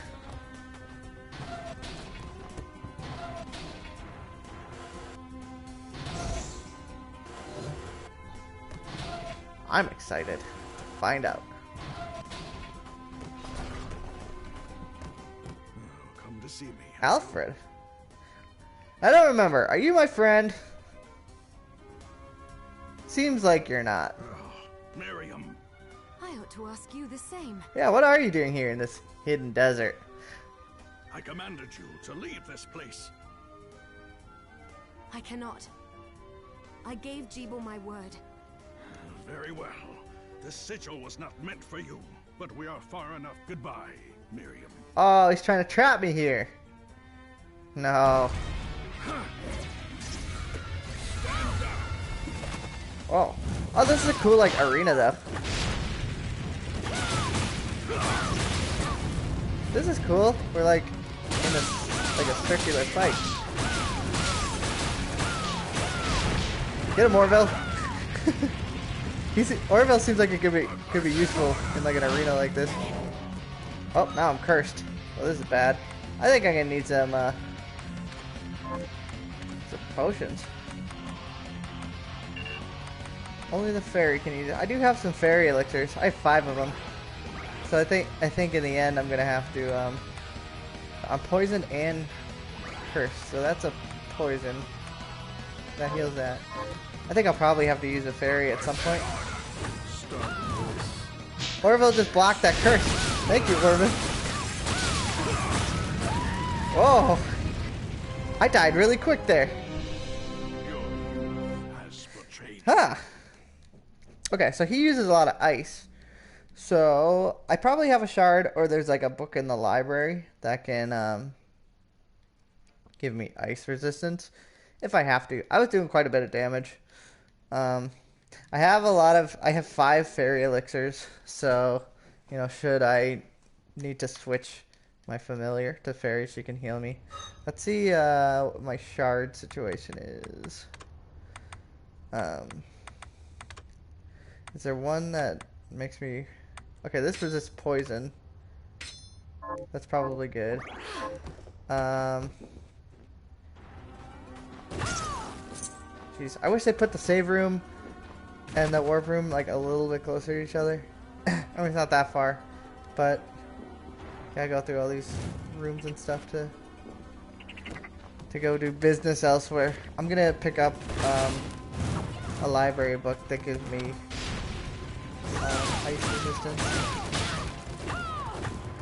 I'm excited to find out. Come to see me, Alfred? I don't remember. Are you my friend? Seems like you're not. Miriam. I ought to ask you the same. Yeah, what are you doing here in this hidden desert? I commanded you to leave this place. I cannot. I gave Jeeble my word. Very well. This sigil was not meant for you, but we are far enough. Goodbye, Miriam. Oh, he's trying to trap me here. No. Oh. Oh, this is a cool, like, arena, though. This is cool. We're, like, in a, like, a circular fight. Get him, Orville. Orville seems like it could be useful in, like, an arena like this. Oh, now I'm cursed. Well, this is bad. I think I'm gonna need some potions. Only the fairy can use it. I do have some fairy elixirs. I have 5 of them. So I think in the end I'm gonna have to I'm poisoned and cursed. So that's a poison. That heals that. I think I'll probably have to use a fairy at some point. Orville just blocked that curse. Thank you, Orville. Whoa! I died really quick there. Huh. Okay, so he uses a lot of ice. So I probably have a shard, or there's like a book in the library that can give me ice resistance if I have to. I was doing quite a bit of damage. I have 5 fairy elixirs, so you know, should I need to switch my familiar to fairy, she can heal me. Let's see what my shard situation is. Is there one that makes me... Okay, this resists poison. That's probably good. Jeez, I wish they put the save room and the warp room like a little bit closer to each other. I mean, it's not that far, but gotta go through all these rooms and stuff to go do business elsewhere. I'm gonna pick up a library book that gives me ice resistance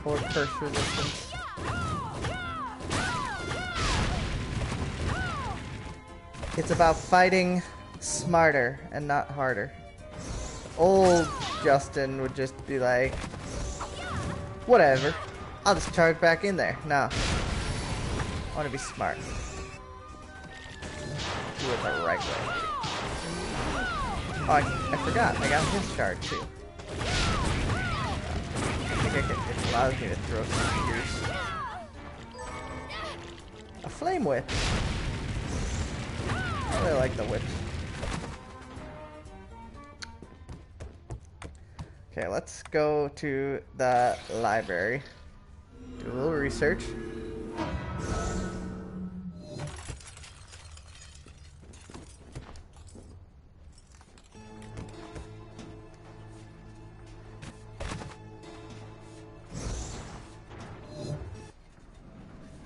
or curse resistance. It's about fighting smarter and not harder. Old Justin would just be like, whatever, I'll just charge back in there. No, I want to be smart. Do it the right way. Oh, I forgot. I got his charge too. I think it allows me to throw some spears. A flame whip. I really like the whip. Okay, let's go to the library. Do a little research.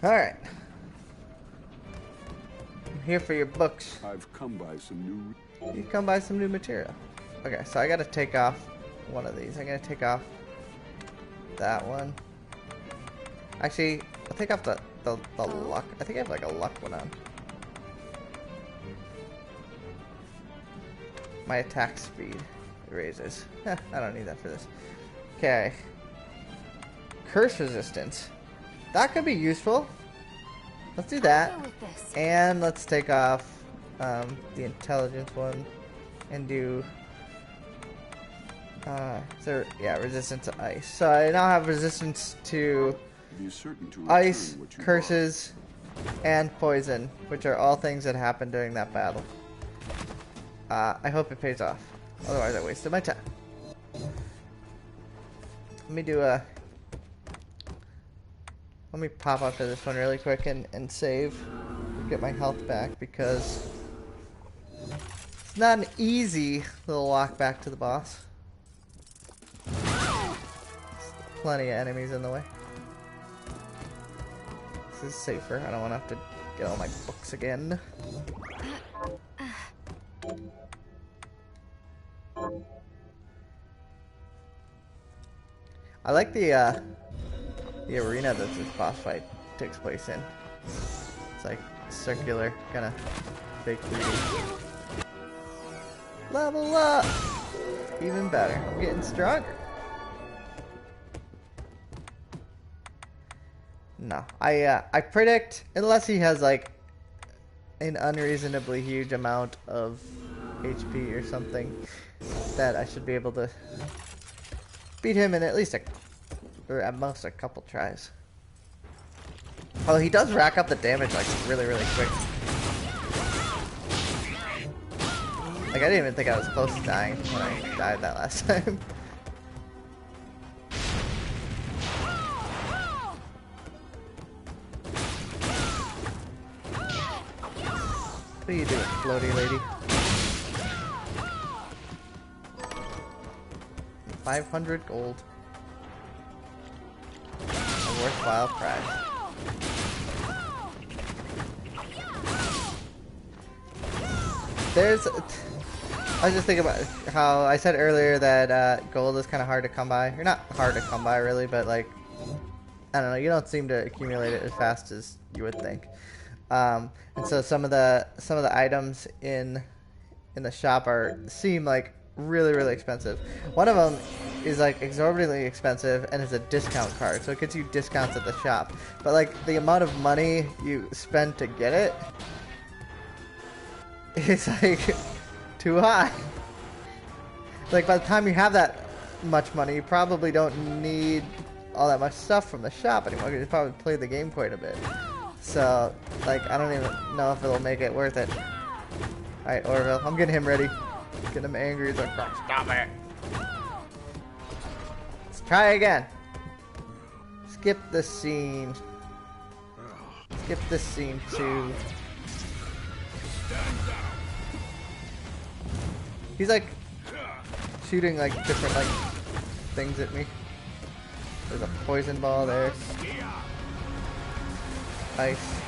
Alright. I'm here for your books. I've come by some new... You come by some new material. Okay, so I gotta take off one of these. I'm gonna take off that one. Actually, I'll take off the luck. I think I have like a luck one on. My attack speed raises. I don't need that for this. Okay. Curse resistance. That could be useful. Let's do that. And let's take off the intelligence one and do resistance to ice. So I now have resistance to ice, curses, and poison, which are all things that happen during that battle. I hope it pays off. Otherwise I wasted my time. Let me pop up to this one really quick and save. Get my health back because it's not an easy little walk back to the boss. There's plenty of enemies in the way. This is safer. I don't want to have to get all my books again. I like the arena that this boss fight takes place in. It's like circular, kind of fake 3D. Level up! Even better. I'm getting stronger. No, I predict, unless he has like an unreasonably huge amount of HP or something, that I should be able to beat him in at least or at most a couple tries. Well, he does rack up the damage like really quick. Like I didn't even think I was close to dying when I died that last time. What are you doing, floaty lady? 500 gold. A worthwhile prize. I was just thinking about how I said earlier that gold is kind of hard to come by. Or not hard to come by really, but like, I don't know, you don't seem to accumulate it as fast as you would think. And so some of the items in the shop seem like really expensive. One of them is like exorbitantly expensive and is a discount card, so it gets you discounts at the shop. But like the amount of money you spend to get it is like too high. Like by the time you have that much money, you probably don't need all that much stuff from the shop anymore because you probably play the game quite a bit. So like I don't even know if it'll make it worth it. Alright, Orville, I'm getting him ready. Get him angry. He's like, oh, stop it. Let's try again. Skip the scene. Skip the scene too. He's like shooting like different like things at me. There's a poison ball there. Ice.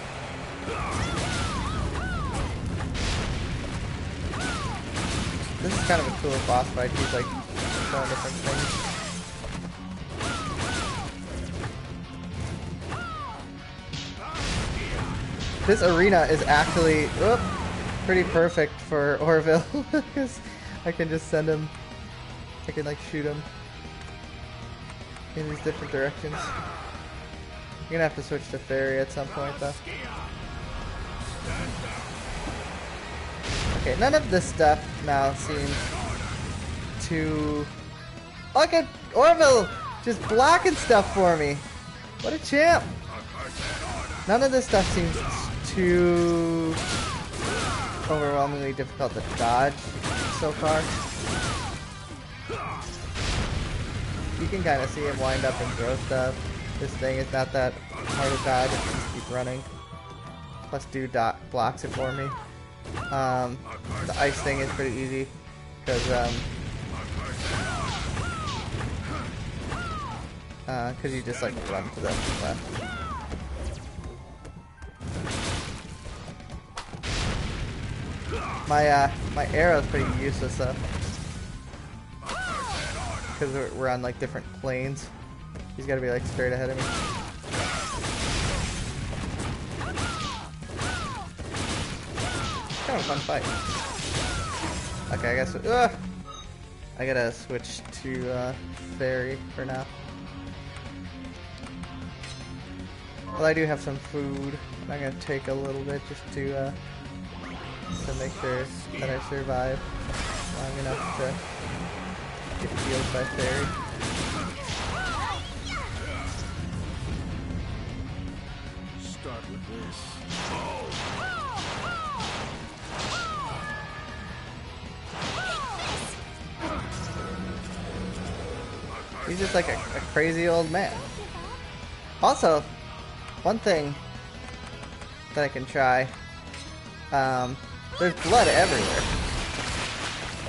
This is kind of a cool boss fight. He's like throwing different things. This arena is actually pretty perfect for Orville because I can just send him. I can like shoot him in these different directions. You're gonna have to switch to fairy at some point though. Okay, none of this stuff now seems to... Look at Orville just blocking stuff for me. What a champ. None of this stuff seems too overwhelmingly difficult to dodge so far. You can kind of see him wind up and throw stuff. This thing is not that hard to dodge, just keep running. Plus dude blocks it for me. The ice thing is pretty easy because you just like run to the left. My arrow's pretty useless though, because we're on like different planes. He's got to be like straight ahead of me. Kind of a fun fight. Okay, I guess I gotta switch to fairy for now. Well, I do have some food. I'm gonna take a little bit just to make sure that I survive long enough to get healed by fairy. Start with this. He's just like a crazy old man. Also, one thing that I can try, there's blood everywhere.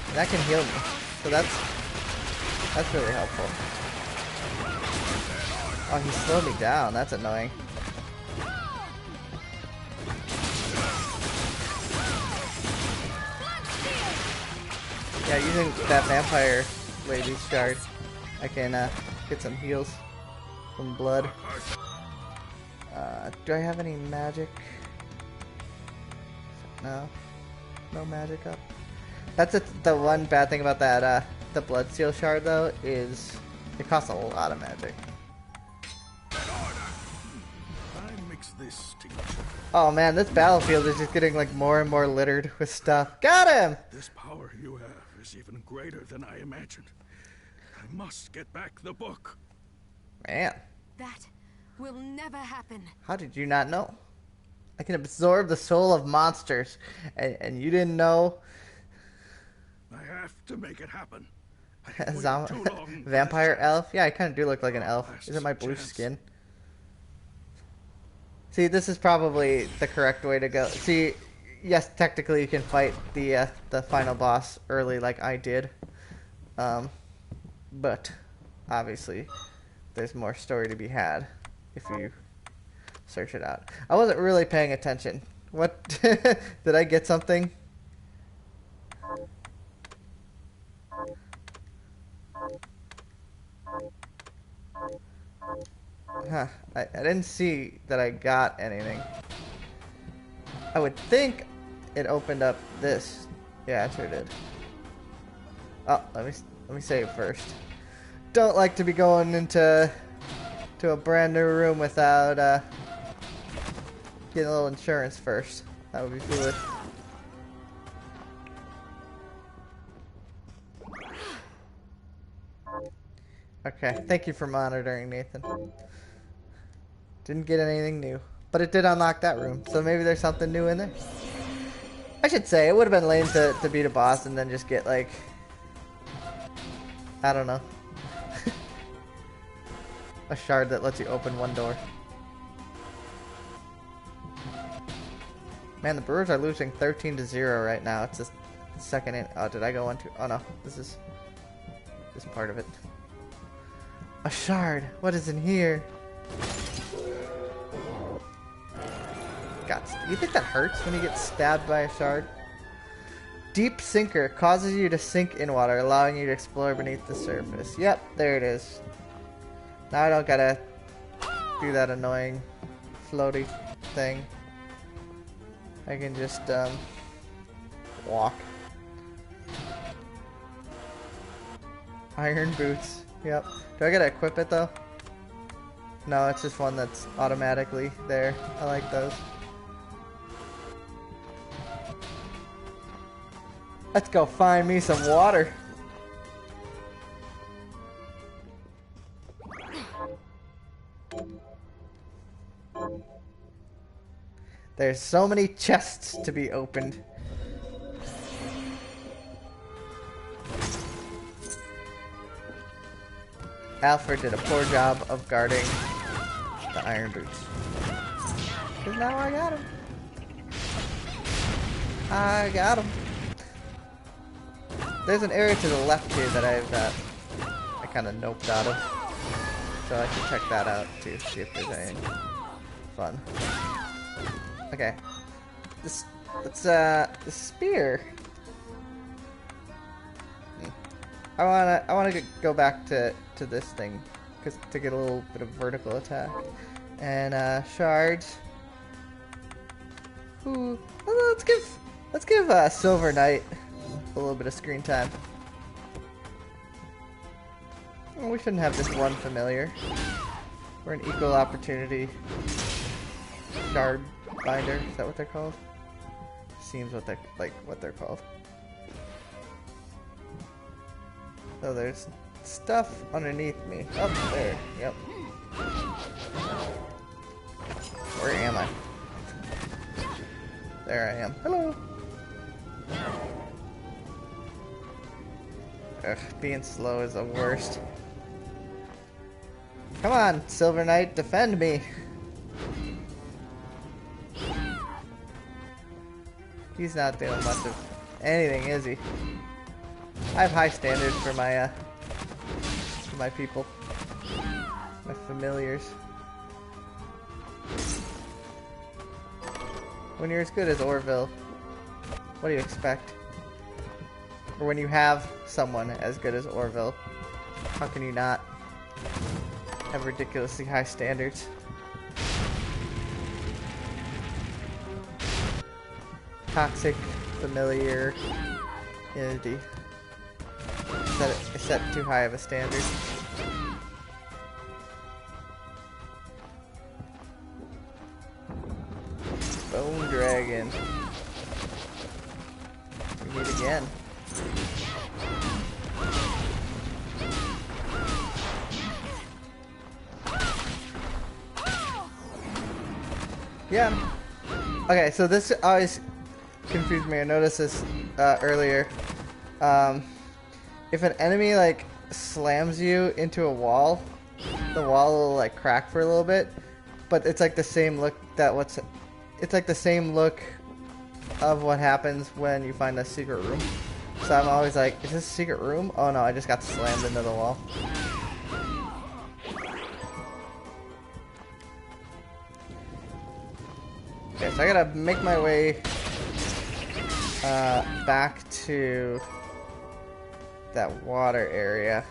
And that can heal me. So that's really helpful. Oh, he slowed me down. That's annoying. Yeah, using that vampire lady's shard, I can get some heals from blood. Do I have any magic? No. No magic up. That's the one bad thing about that, the Bloodsteel shard though, is it costs a lot of magic. I mix this together. Oh man, this battlefield is just getting like more and more littered with stuff. Got him! This power you have is even greater than I imagined. I must get back the book. Man, That will never happen. how did you not know? I can absorb the soul of monsters, and you didn't know? I have to make it happen. I waited too long for Vampire this chance. elf? Yeah, I kind of do look like an elf. Last Is it my blue chance. skin? See, this is probably the correct way to go. See, yes, technically you can fight the final boss early like I did. But obviously there's more story to be had if you search it out. I wasn't really paying attention. What? Did I get something? Huh. I didn't see that I got anything. I would think it opened up this. Yeah, it sure did. Oh, let me save first. Don't like to be going into a brand new room without getting a little insurance first. That would be foolish. Okay, thank you for monitoring, Nathan. Didn't get anything new, but it did unlock that room, so maybe there's something new in there. I should say, it would have been lame to beat a boss and then just get like, I don't know, a shard that lets you open one door. Man, the Brewers are losing 13-0 right now. It's second in. Oh, did I go on to? Oh no, this is part of it. A shard. What is in here? God, you think that hurts when you get stabbed by a shard? Deep sinker causes you to sink in water, allowing you to explore beneath the surface. Yep, there it is. Now I don't gotta do that annoying floaty thing. I can just walk. Iron boots. Yep. Do I gotta equip it though? No, it's just one that's automatically there. I like those. Let's go find me some water. There's so many chests to be opened. Alfred did a poor job of guarding the iron boots. Cause now I got him. I got him. There's an area to the left here that I kind of noped out of, so I should check that out to see if there's any fun. Okay, the spear. I wanna go back to this thing, to get a little bit of vertical attack, and shards. Ooh, let's give Silver Knight a little bit of screen time. Well, we shouldn't have just one familiar. We're an equal opportunity shard binder. Is that what they're called? Seems what they're called. So there's stuff underneath me. Oh, there. Yep. Where am I? There I am. Hello. Ugh, being slow is the worst. Come on, Silver Knight, defend me. He's not doing much of anything, is he? I have high standards for my people, my familiars. When you're as good as Orville, what do you expect? Or when you have someone as good as Orville, how can you not have ridiculously high standards? Toxic familiarity. I set too high of a standard. Bone Dragon. We meet again. Yeah. Okay, so this always confused me. I noticed this earlier. If an enemy like slams you into a wall, the wall will like crack for a little bit, but it's like the same look it's like the same look of what happens when you find a secret room. So I'm always like, is this a secret room? Oh no, I just got slammed into the wall. Okay, so I gotta make my way back to that water area.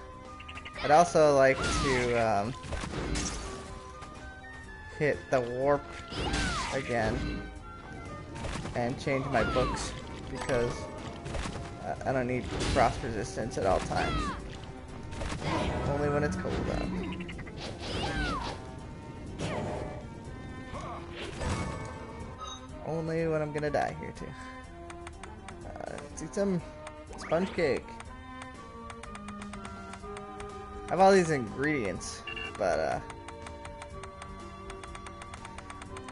I'd also like to hit the warp again and change my books because I don't need frost resistance at all times. Only when it's cold out. Only when I'm gonna die here too. Let's eat some sponge cake. I have all these ingredients, but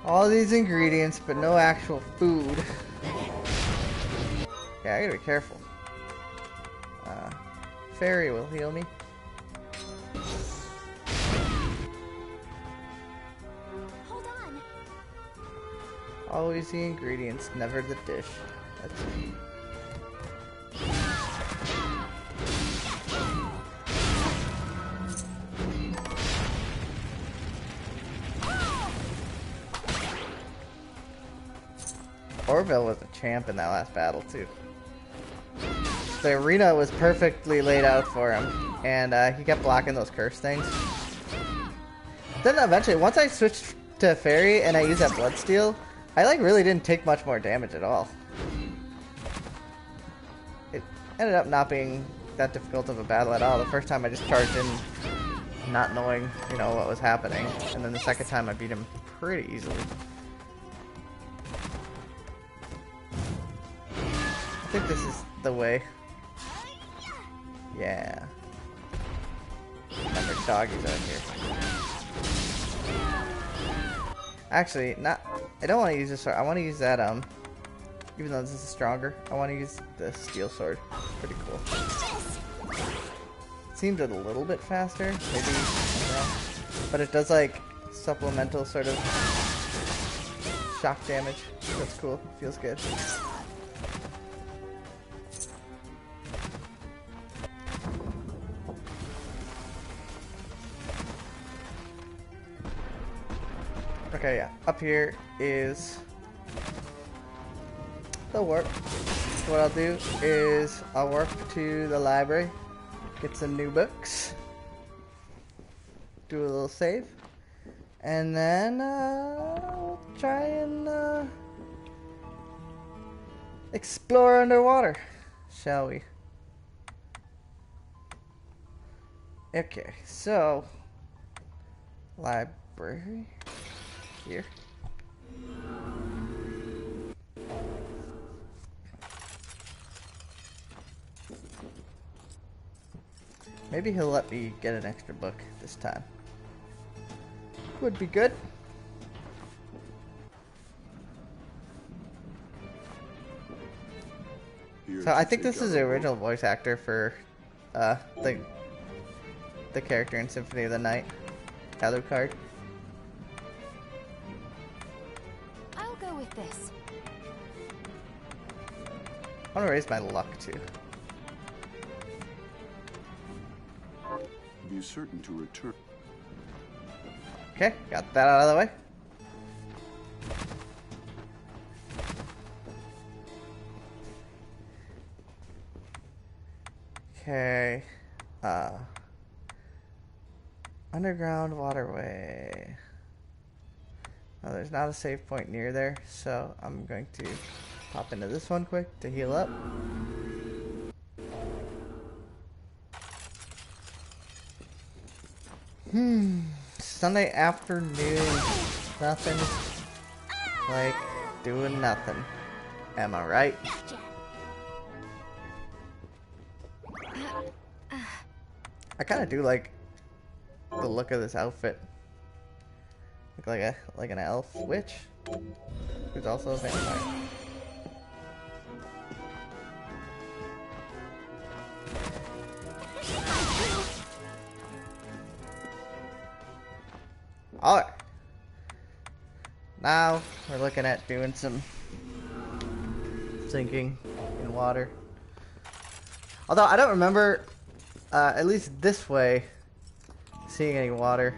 all these ingredients, but no actual food. Yeah, I gotta be careful. Fairy will heal me. Hold on. Always the ingredients, never the dish. That's me. Orville was a champ in that last battle too. The arena was perfectly laid out for him, and he kept blocking those curse things. Then eventually, once I switched to Fairy and I used that Bloodsteel, I like really didn't take much more damage at all. It ended up not being that difficult of a battle at all. The first time I just charged in, not knowing, you know, what was happening, and then the second time I beat him pretty easily. I think this is the way. Yeah. Remember, doggies out here. Actually, not. I don't want to use this sword. I want to use that. Even though this is stronger, I want to use the steel sword. It's pretty cool. Seems a little bit faster, maybe, but it does like supplemental sort of shock damage. That's cool. Feels good. Okay, yeah. Up here is the warp. So what I'll do is I'll warp to the library, get some new books, do a little save, and then we'll try and explore underwater, shall we? Okay, so library here. Maybe he'll let me get an extra book this time. Would be good. So I think this is the original voice actor for the character in Symphony of the Night, Alucard. I'll go with this. I want to raise my luck too. Be certain to return. Okay, got that out of the way. Okay, underground waterway. Oh, there's not a save point near there, so I'm going to pop into this one quick to heal up. Sunday afternoon, nothing like doing nothing. Am I right? I kind of do like the look of this outfit. Look like an elf witch who's also a vampire. Alright. Now we're looking at doing some sinking in water. Although I don't remember, at least this way, seeing any water.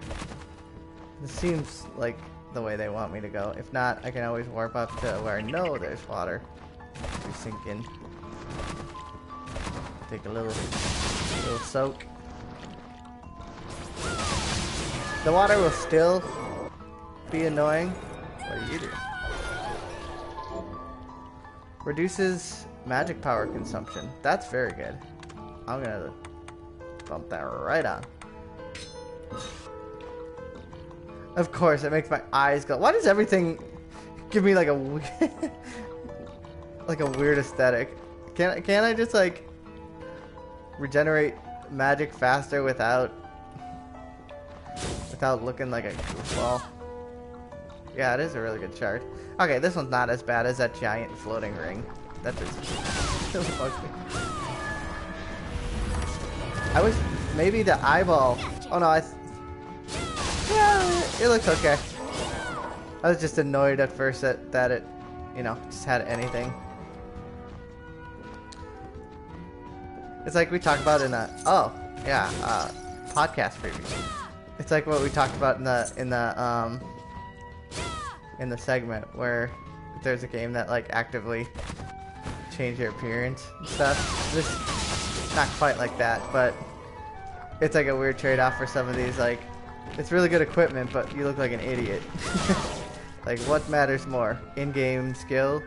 This seems like the way they want me to go. If not, I can always warp up to where I know there's water to sink in. Take a little soak. The water will still be annoying. What do you do? Reduces magic power consumption. That's very good. I'm gonna bump that right on. Of course, it makes my eyes go. Why does everything give me like a like a weird aesthetic? Can't I just like regenerate magic faster without looking like a goofball? Yeah, it is a really good chart. Okay, this one's not as bad as that giant floating ring. That just really bugs me. I wish maybe the eyeball. Oh no, yeah, it looks okay. I was just annoyed at first that it, you know, just had anything. It's like we talked about in a podcast preview. It's like what we talked about in the segment where if there's a game that like actively change your appearance and stuff. This not quite like that, but it's like a weird trade-off for some of these. Like, it's really good equipment, but you look like an idiot. Like, what matters more, in-game skill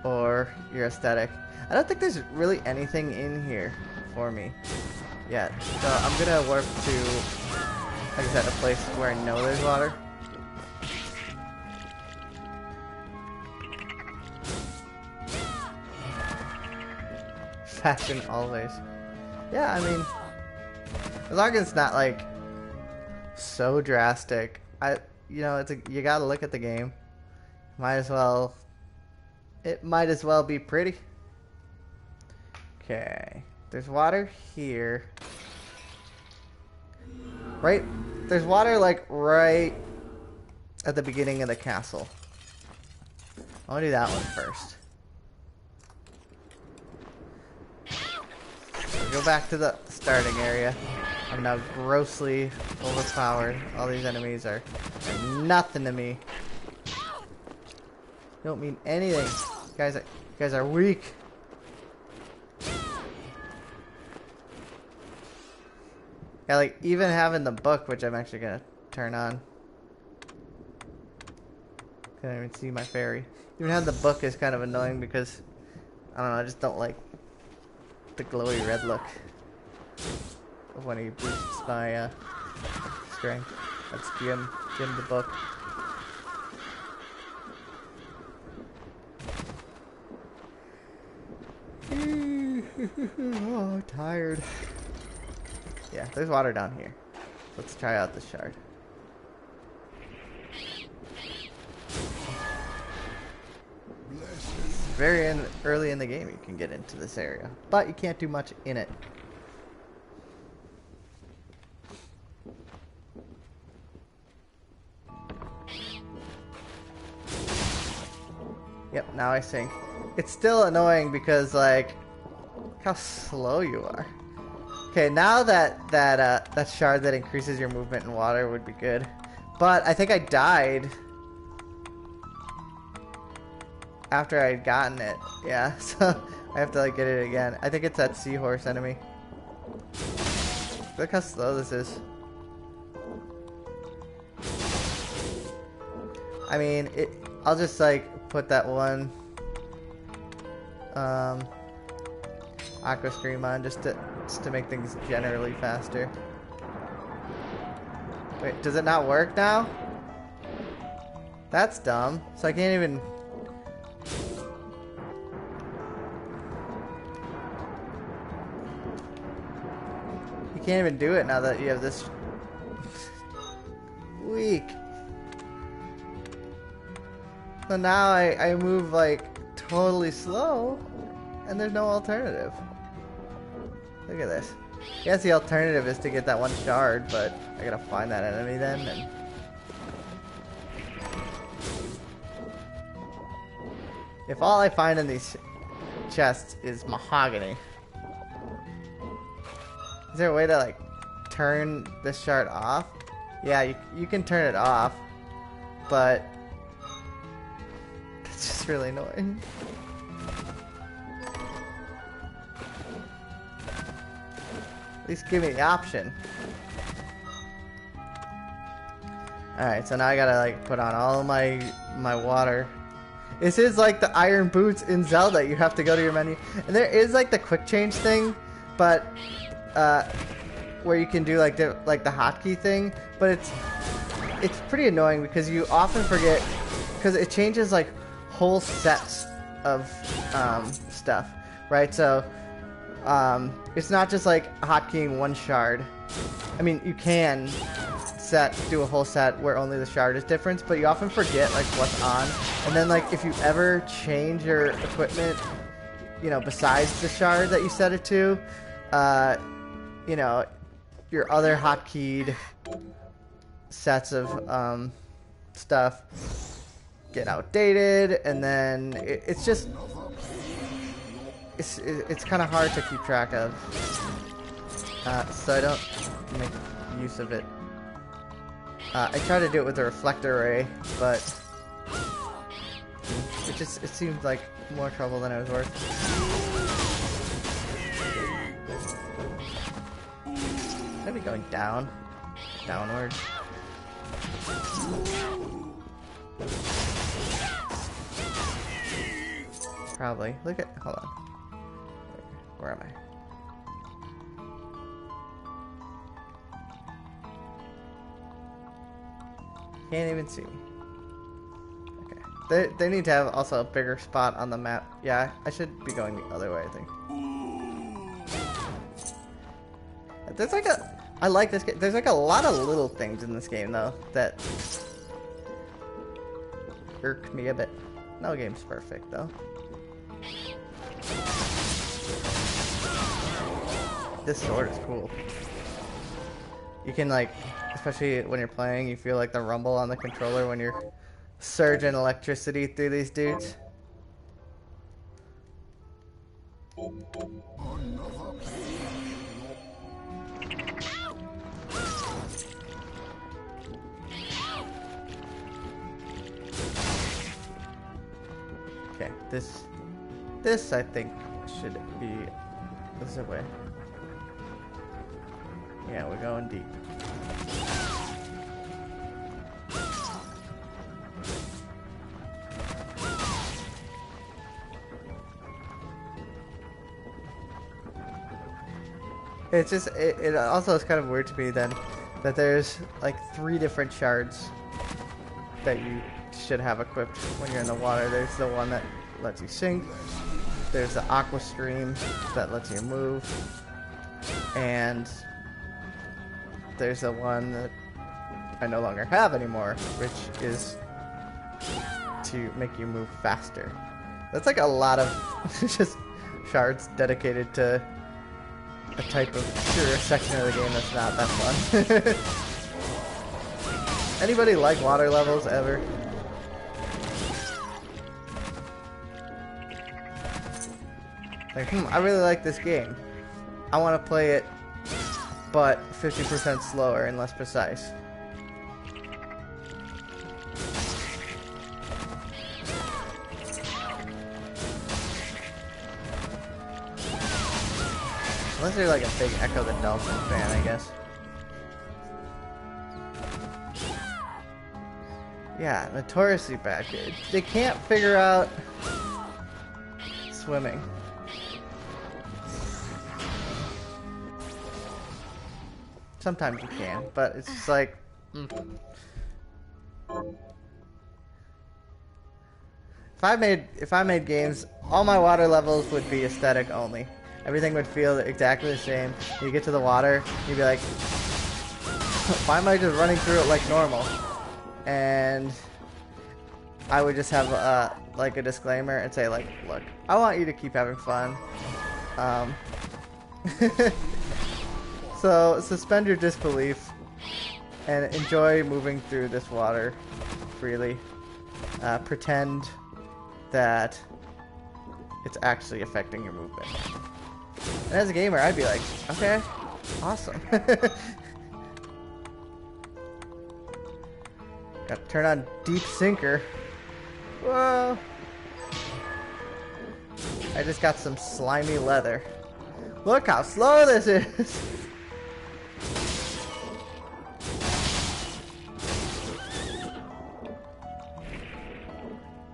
or your aesthetic? I don't think there's really anything in here for me yet, so I'm gonna warp to, like I said, a place where I know there's water. Fashion always. Yeah, I mean, as long as it's not like so drastic, you know, you gotta look at the game. It might as well be pretty. Okay, there's water here. Right, there's water like right at the beginning of the castle. I want to do that one first. So go back to the starting area. I'm now grossly overpowered. All these enemies are nothing to me. Don't mean anything. You guys are weak. Yeah, like even having the book, which I'm actually gonna turn on. Can't even see my fairy. Even having the book is kind of annoying because I don't know. I just don't like the glowy red look of when he boosts my strength. That's Jim the book. Oh, tired. Yeah, there's water down here. Let's try out this shard. Very early in the game you can get into this area, but you can't do much in it. Yep, now I sink. It's still annoying because, like, look how slow you are. Okay, now that shard that increases your movement in water would be good. But I think I died after I had gotten it. Yeah, so I have to like get it again. I think it's that seahorse enemy. Look how slow this is. I mean, I'll just like put that one aqua stream on just to make things generally faster. Wait, does it not work now? That's dumb. So I can't even... You can't even do it now that you have this... Weak. So now I move like totally slow and there's no alternative. Look at this. I guess the alternative is to get that one shard, but I gotta find that enemy then. And... If all I find in these chests is mahogany, is there a way to like turn this shard off? Yeah, you can turn it off, but it's just really annoying. At least give me the option. Alright, so now I gotta like put on all of my water. This is like the iron boots in Zelda. You have to go to your menu. And there is like the quick change thing, but where you can do like the hotkey thing, but it's pretty annoying because you often forget, because it changes like whole sets of stuff, right? So it's not just like hotkeying one shard. I mean, you can do a whole set where only the shard is different, but you often forget like what's on. And then like if you ever change your equipment, you know, besides the shard that you set it to, you know, your other hotkeyed sets of stuff get outdated, and then it's just it's kind of hard to keep track of, so I don't make use of it. I try to do it with a reflector ray, but it seemed like more trouble than it was worth. Maybe going downward. Probably. Look at, hold on. Where am I? Can't even see me. Okay. They need to have also a bigger spot on the map. Yeah, I should be going the other way, I think. There's like I like this game. There's like a lot of little things in this game though that irk me a bit. No game's perfect though. This sword is cool. You can like, especially when you're playing, you feel like the rumble on the controller when you're surging electricity through these dudes. Okay, this I think should be this way. Yeah, we're going deep. It's just, it also is kind of weird to me then that there's like 3 different shards that you should have equipped when you're in the water. There's the one that lets you sink, there's the aqua stream that lets you move, and there's the one that I no longer have anymore, which is to make you move faster. That's like a lot of just shards dedicated to a type of pure section of the game that's not that fun. Anybody like water levels ever? Like, I really like this game. I want to play it, but 50% slower and less precise. Unless you're like a big Echo the Dolphin fan, I guess. Yeah, notoriously bad kids. They can't figure out swimming. Sometimes you can, but it's just like... If I made games, all my water levels would be aesthetic only. Everything would feel exactly the same. You get to the water, you'd be like, why am I just running through it like normal? And I would just have like a disclaimer and say like, look, I want you to keep having fun. So suspend your disbelief and enjoy moving through this water freely. Pretend that it's actually affecting your movement. And as a gamer, I'd be like, okay, awesome. Gotta turn on Deep Sinker. Whoa. I just got some slimy leather. Look how slow this is.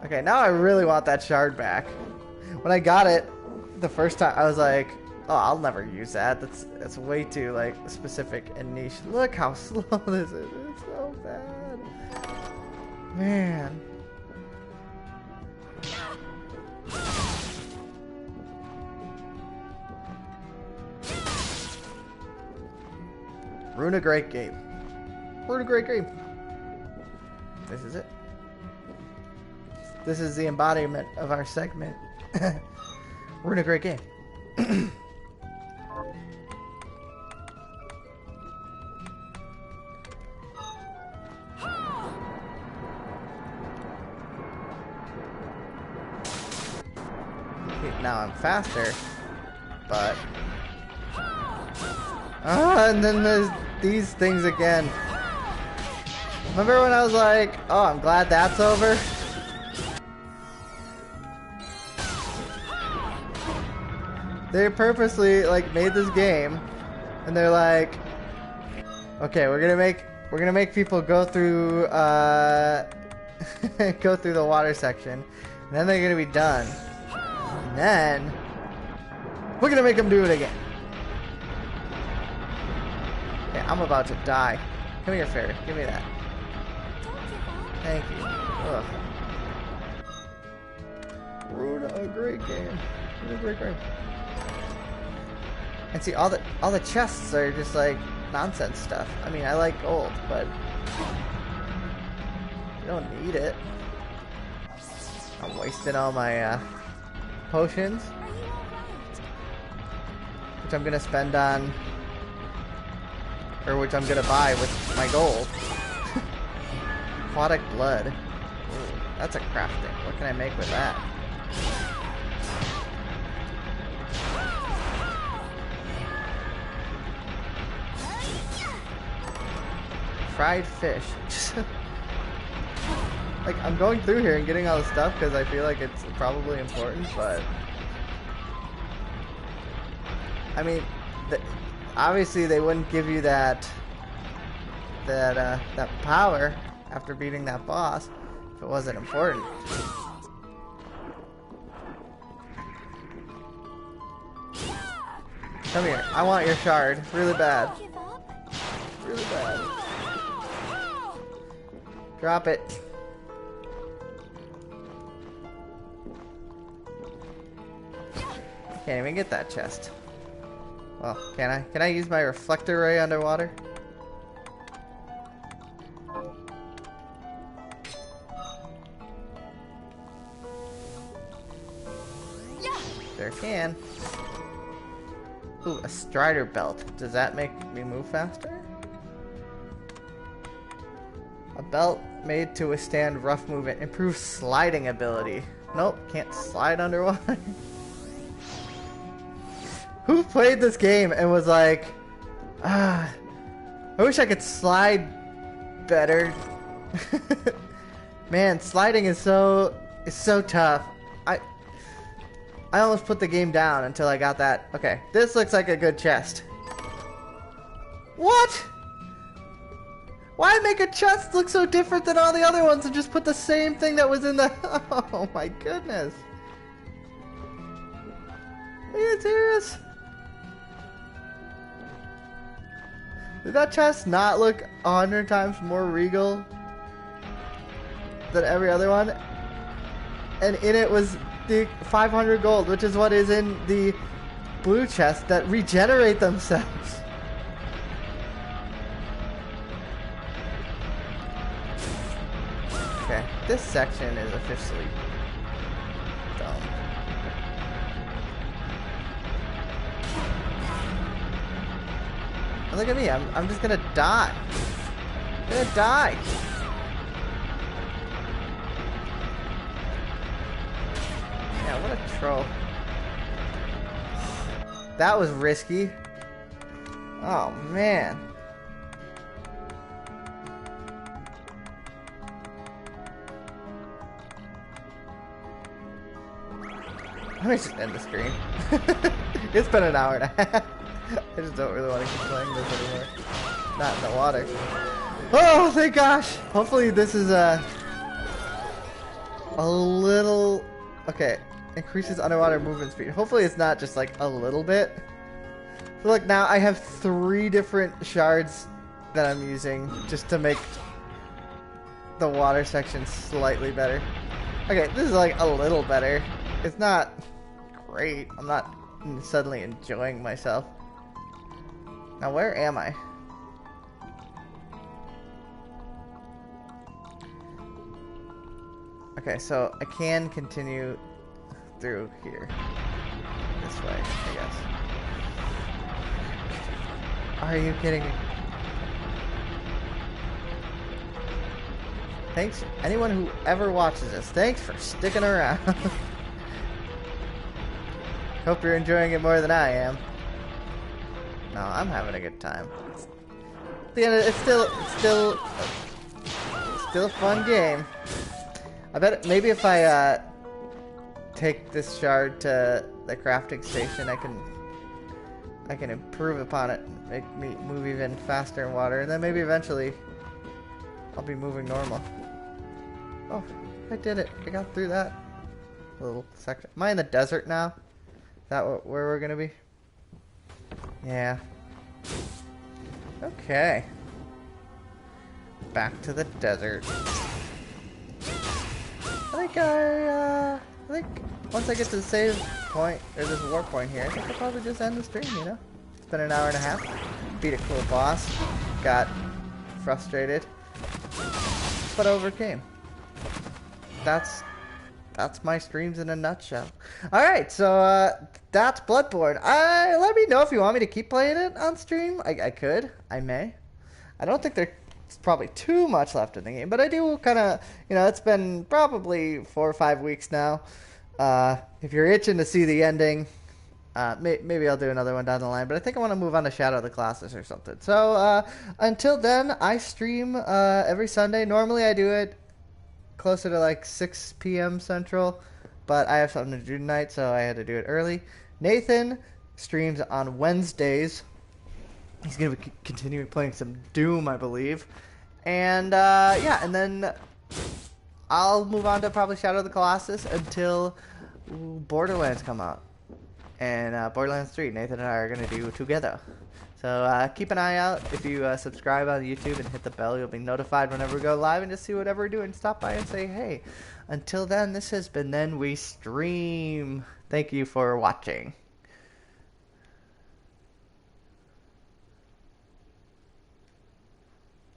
Okay, now I really want that shard back. When I got it the first time, I was like, oh, I'll never use that. That's way too like specific and niche. Look how slow this is. It's so bad. Man. Ruin a great game. Ruin a great game. This is it. This is the embodiment of our segment. Ruin a great game. Now I'm faster, but and then there's these things again. Remember when I was like, oh, I'm glad that's over? They purposely like made this game, and they're like, okay, we're gonna make people go through go through the water section, and then they're gonna be done, and then we're gonna make them do it again. Okay, I'm about to die. Come here, fairy. Give me that. Thank you. Ugh. Ruined a great game. Ruined a great game. And see, all the chests are just like nonsense stuff. I mean, I like gold, but you don't need it. I'm wasting all my potions, which I'm gonna spend on, or which I'm gonna buy with my gold. Aquatic blood. Ooh, that's a crafting. What can I make with that? Fried fish. Like, I'm going through here and getting all the stuff because I feel like it's probably important, but I mean, obviously they wouldn't give you that power after beating that boss if it wasn't important. Come here. I want your shard really bad. Really bad. Drop it. Can't even get that chest. Well, can I? Can I use my reflector ray underwater? Sure can. Ooh, a strider belt. Does that make me move faster? A belt made to withstand rough movement. Improves sliding ability. Nope, can't slide underwater. Who played this game and was like, I wish I could slide better. Man, sliding is so tough. I almost put the game down until I got that. Okay, this looks like a good chest. What? Why make a chest look so different than all the other ones and just put the same thing that was in the... Oh my goodness. Are you serious? Did that chest not look 100 times more regal than every other one? And in it was the 500 gold, which is what is in the blue chest that regenerate themselves. Okay, this section is officially dumb. Look at me, I'm just gonna die. I'm gonna die. Yeah, what a troll. That was risky. Oh man. Let me just end the screen. It's been an hour and a half. I just don't really want to keep playing this anymore. Not in the water. Oh, thank gosh! Hopefully this is a little... Okay, increases underwater movement speed. Hopefully it's not just like a little bit. So look, now I have 3 different shards that I'm using just to make the water section slightly better. Okay, this is like a little better. It's not great. I'm not suddenly enjoying myself. Now where am I? Okay, so I can continue through here. This way, I guess. Are you kidding me? Thanks, anyone who ever watches this. Thanks for sticking around. Hope you're enjoying it more than I am. No, I'm having a good time. At the end, it's still a fun game. I bet maybe if I take this shard to the crafting station, I can improve upon it, make me move even faster in water, and then maybe eventually I'll be moving normal. Oh, I did it. I got through that little section. Am I in the desert now? Is that where we're gonna be? Yeah. Okay. Back to the desert. I think once I get to the save point, or this war point here, I think I'll probably just end the stream, you know? It's been an hour and a half. Beat a cool boss. Got frustrated. But overcame. That's my streams in a nutshell. Alright, so that's Bloodborne. Let me know if you want me to keep playing it on stream. I could. I may. I don't think there's probably too much left in the game, but I do kind of, you know, it's been probably 4 or 5 weeks now. If you're itching to see the ending, maybe I'll do another one down the line, but I think I want to move on to Shadow of the Colossus or something. So until then, I stream every Sunday. Normally I do it closer to like 6 p.m. Central, but I have something to do tonight, so I had to do it early. Nathan streams on Wednesdays. He's going to be continuing playing some Doom, I believe. And yeah, and then I'll move on to probably Shadow of the Colossus until Borderlands come out. And Borderlands 3, Nathan and I are going to do together. So keep an eye out. If you subscribe on YouTube and hit the bell, you'll be notified whenever we go live and just see whatever we're doing. Stop by and say hey. Until then, this has been Then We Stream. Thank you for watching.